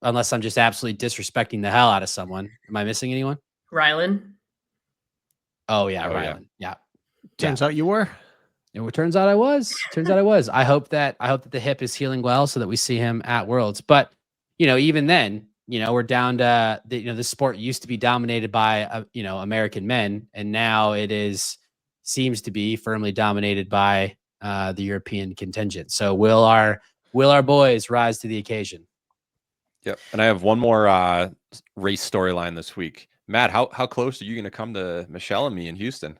unless I'm just absolutely disrespecting the hell out of someone, am I missing anyone? Rylan. Oh yeah, Rylan. Yeah. Turns out you were. It turns out I was. I hope that the hip is healing well so that we see him at Worlds. But even then, we're down to the sport used to be dominated by American men, and now seems to be firmly dominated by the European contingent. So will our boys rise to the occasion? Yep. And I have one more race storyline this week. Matt, how close are you going to come to Michelle and me in Houston?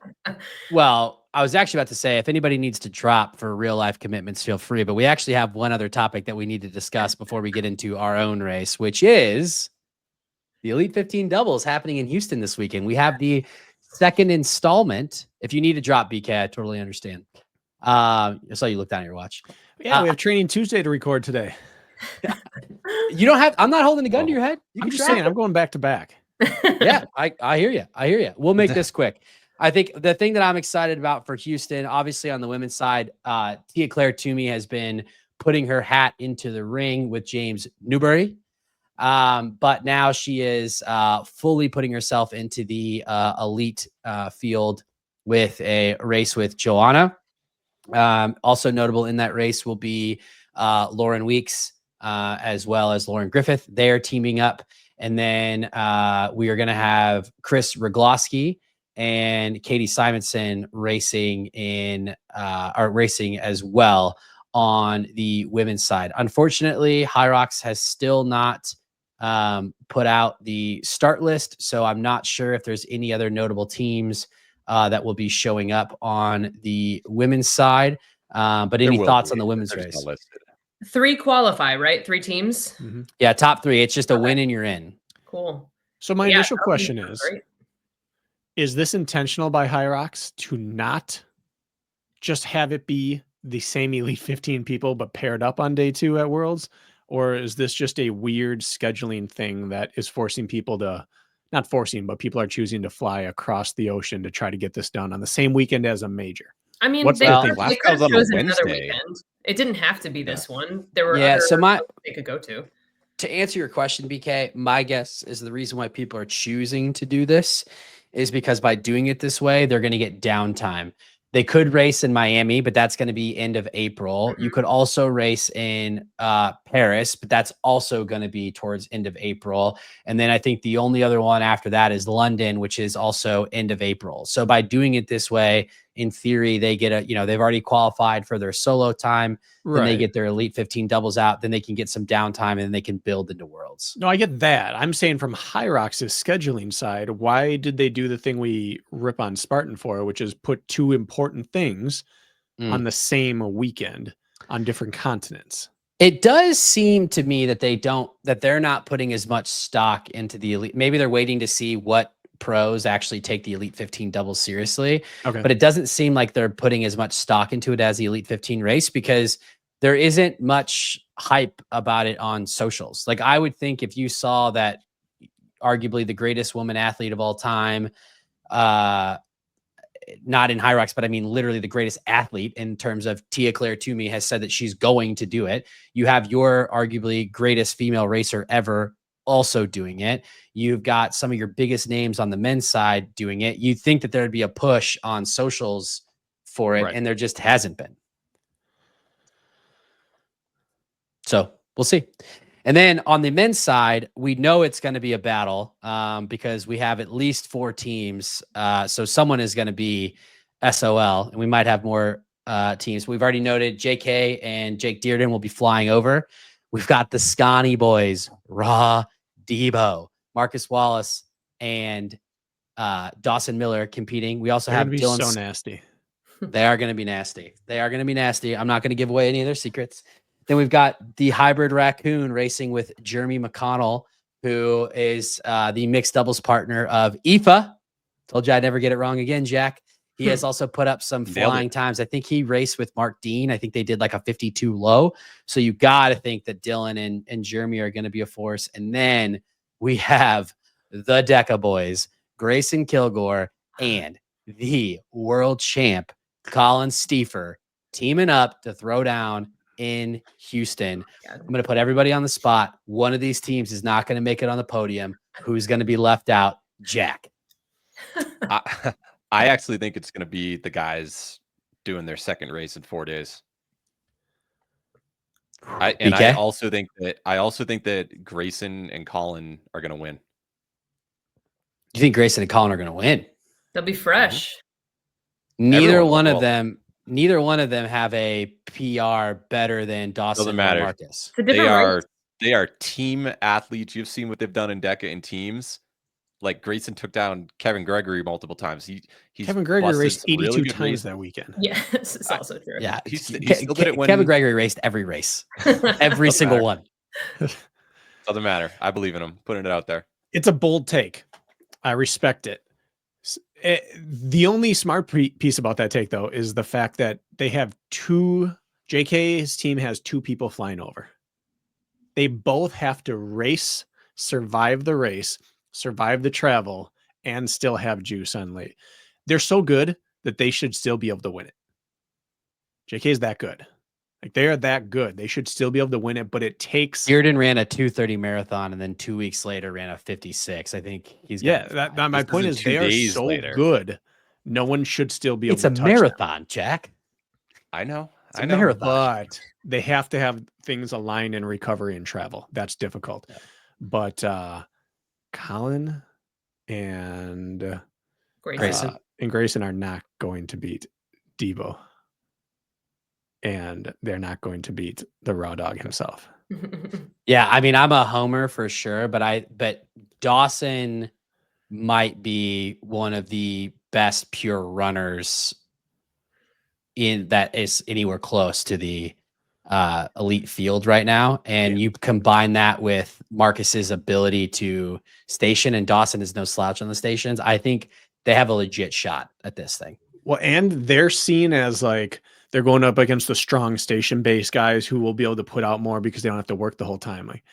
Well, I was actually about to say, if anybody needs to drop for real life commitments, feel free. But we actually have one other topic that we need to discuss before we get into our own race, which is the Elite 15 doubles happening in Houston this weekend. We have the second installment. If you need to drop, BK, I totally understand. I saw you look down at your watch. Yeah, we have Training Tuesday to record today. You don't have. I'm not holding a gun to your head. I'm just saying, I'm going back to back. Yeah, I hear you. We'll make this quick. I think the thing that I'm excited about for Houston, obviously on the women's side, Tia Claire Toomey has been putting her hat into the ring with James Newbury. But now she is fully putting herself into the elite field with a race with Joanna. Also notable in that race will be Lauren Weeks as well as Lauren Griffith. They are teaming up. And then we are going to have Chris Rogloski and Katie Simonson racing as well on the women's side. Unfortunately, Hyrox has still not put out the start list, so I'm not sure if there's any other notable teams that will be showing up on the women's side. But any thoughts on the women's race? 3 qualify, right? 3 teams. Mm-hmm. Yeah, top 3. It's just a win and you're in. Cool. So my initial question is this intentional by Hyrox to not just have it be the same Elite 15 people, but paired up on day 2 at Worlds? Or is this just a weird scheduling thing that is forcing people to, not forcing, but people are choosing to fly across the ocean to try to get this done on the same weekend as a major? I mean, what's they the could have chosen another weekend. It didn't have to be this one. There were other they could go to. To answer your question, BK, my guess is the reason why people are choosing to do this is because by doing it this way, they're going to get downtime. They could race in Miami, but that's going to be end of April. You could also race in Paris, but that's also going to be towards end of April. And then I think the only other one after that is London, which is also end of April. So by doing it this way, in theory, they get they've already qualified for their solo time. Then they get their Elite 15 doubles out. Then they can get some downtime and then they can build into Worlds. No, I get that. I'm saying from Hyrox's scheduling side, why did they do the thing we rip on Spartan for, which is put 2 important things on the same weekend on different continents? It does seem to me that they're not putting as much stock into the elite. Maybe they're waiting to see what pros actually take the Elite 15 doubles seriously. Okay. But it doesn't seem like they're putting as much stock into it as the Elite 15 race because there isn't much hype about it on socials. Like I would think if you saw that arguably the greatest woman athlete of all time not in Hyrox, but I mean literally the greatest athlete in terms of Tia Claire Toomey has said that she's going to do it. You have your arguably greatest female racer ever also doing it. You've got some of your biggest names on the men's side doing it. You'd think that there'd be a push on socials for it, and there just hasn't been. So we'll see. And then on the men's side, we know it's going to be a battle because we have at least 4 teams. So someone is going to be SOL, and we might have more teams. We've already noted JK and Jake Dearden will be flying over. We've got the Scotty boys, Raw, Debo, Marcus Wallace, and Dawson Miller competing. We also have Dylan. So nasty. They are going to be nasty. They are going to be nasty. I'm not going to give away any of their secrets. Then we've got the hybrid raccoon racing with Jeremy McConnell, who is the mixed doubles partner of Aoife. Told you I'd never get it wrong again, Jack. He has also put up some flying times. I think he raced with Mark Dean. I think they did like a 52 low. So you got to think that Dylan and Jeremy are going to be a force. And then we have the Deca boys, Grayson Kilgore and the world champ, Colin Stiefer, teaming up to throw down in Houston. I'm going to put everybody on the spot. One of these teams is not going to make it on the podium. Who's going to be left out? Jack. I actually think it's going to be the guys doing their second race in 4 days. I also think that Grayson and Colin are going to win. You think Grayson and Colin are going to win? They'll be fresh. Neither one of them have a PR better than Dawson Doesn't matter. or Marcus. They are team athletes. You've seen what they've done in DECA in teams. Like Grayson took down Kevin Gregory multiple times. Kevin Gregory raced 82 times that weekend. Yes, it's also true. Yeah, he still did it when Kevin Gregory raced every race, every single one. Doesn't matter. I believe in him. Putting it out there. It's a bold take. I respect it. The only smart piece about that take, though, is the fact that they have JK's team has 2 people flying over. They both have to race, survive the race, survive the travel, and still have juice on late. They're so good that they should still be able to win it. JK is that good. Like, they are that good. They should still be able to win it, but it takes... Dearden ran a 2:30 marathon, and then 2 weeks later ran a 56. I think he's... my point is they are so good. No one should still be able to touch It's a marathon, Jack. I know. It's a marathon. But they have to have things aligned in recovery and travel. That's difficult. Yeah. But Colin and Grayson are not going to beat Debo. And they're not going to beat the raw dog himself. Yeah, I mean, I'm a homer for sure, but Dawson might be one of the best pure runners in that is anywhere close to the elite field right now. And you combine that with Marcus's ability to station, and Dawson is no slouch on the stations. I think they have a legit shot at this thing. Well, and they're seen as like, they're going up against the strong station-based guys who will be able to put out more because they don't have to work the whole time. Like,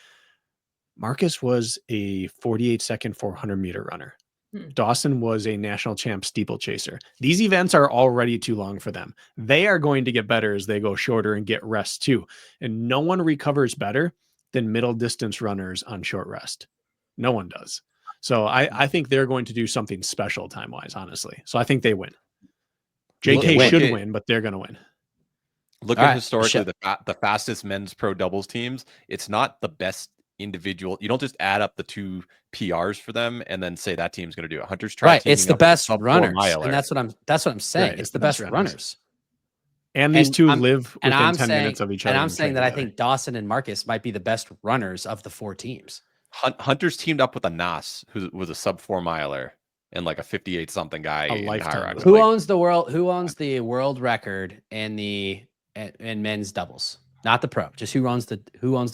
Marcus was a 48-second 400-meter runner. Dawson was a national champ steeplechaser. These events are already too long for them. They are going to get better as they go shorter and get rest too. And no one recovers better than middle distance runners on short rest. No one does. So I think they're going to do something special time-wise, honestly. So I think they win. JK should win, but they're going to win. Look at historically the fastest men's pro doubles teams. It's not the best individual. You don't just add up the 2 PRs for them and then say that team's going to do it. Hunter's right. It's the best runners, and that's what I'm saying. Right. It's the best runners. And these 2 live within 10 minutes of each other. And I'm saying that I think Dawson and Marcus might be the best runners of the 4 teams. Hunter's teamed up with a Nas, who was a sub 4 miler. And like a 58 something guy. Who owns the world record in men's doubles? Not the pro. Just who owns the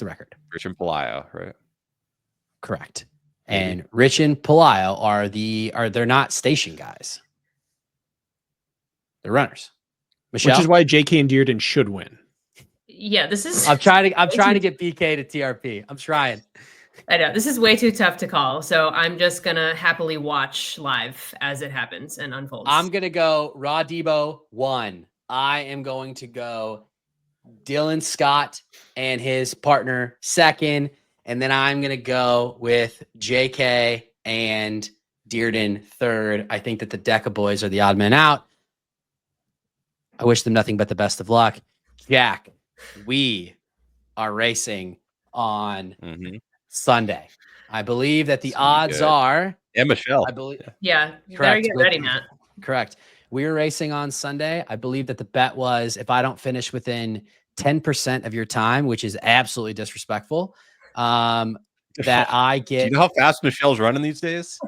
record? Rich and Pelayo, right? Correct. Maybe. And Rich and Pelayo they're not station guys. They're runners. Michelle? Which is why JK and Dearden should win. Yeah, this is. I'm trying to get BK to TRP. I'm trying. I know this is way too tough to call, so I'm just gonna happily watch live as it happens and unfolds. I'm gonna go Raw Debo 1. I am going to go Dylan Scott and his partner 2nd, and then I'm gonna go with JK and Dearden 3rd. I think that the Deca boys are the odd men out. I wish them nothing but the best of luck. Jack, we are racing on Sunday. I believe that the odds are. And Michelle. I believe. Yeah. You Correct. better get ready, Matt. Correct. We were racing on Sunday. I believe that the bet was if I don't finish within 10% of your time, which is absolutely disrespectful, that I get. Do you know how fast Michelle's running these days?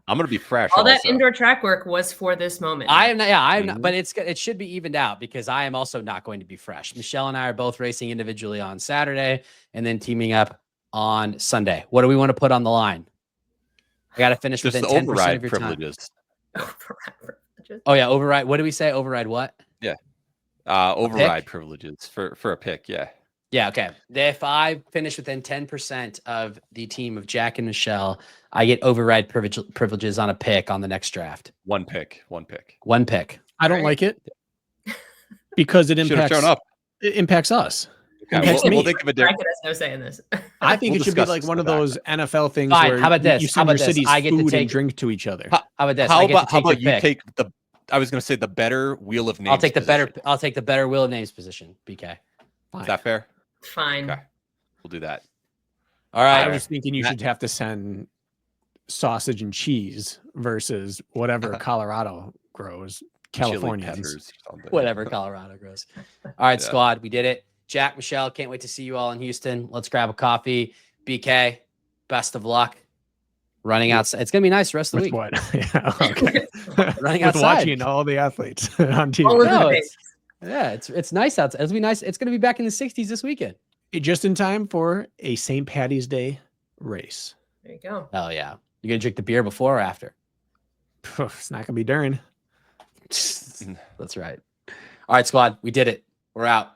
I'm gonna be fresh. All that indoor track work was for this moment. I am not. Yeah, I am not. But it should be evened out because I am also not going to be fresh. Michelle and I are both racing individually on Saturday and then teaming up on Sunday. What do we want to put on the line? I got to finish just within the 10% override of your privileges. time. Oh yeah, override. What do we say? Override what? Yeah, override privileges for a pick. Yeah. Yeah. Okay. If I finish within 10% of the team of Jack and Michelle, I get override privileges on a pick on the next draft. One pick. I don't like it because it impacts. Shown up. It impacts us. Okay, we'll think of a different. Bracken has no say in this. I think it should be like one of those NFL things Fine. where How about this? you send your city's I get to food take and drink to each other. How about this? How about you take the? I was going to say the better wheel of names. I'll take the better wheel of names position. BK. Is that fair? Fine. Okay, we'll do that. All right. I was thinking you should have to send sausage and cheese versus whatever Colorado grows. California. Whatever Colorado grows. All right, squad. We did it. Jack, Michelle, can't wait to see you all in Houston. Let's grab a coffee. BK, best of luck. Running outside. It's going to be nice the rest of the week. What? Yeah, okay. Running With outside. watching all the athletes on TV. It's nice outside. It'll be nice. It's going to be back in the 60s this weekend. Just in time for a St. Patty's Day race. There you go. Hell yeah. You're going to drink the beer before or after? It's not going to be during. That's right. All right, squad. We did it. We're out.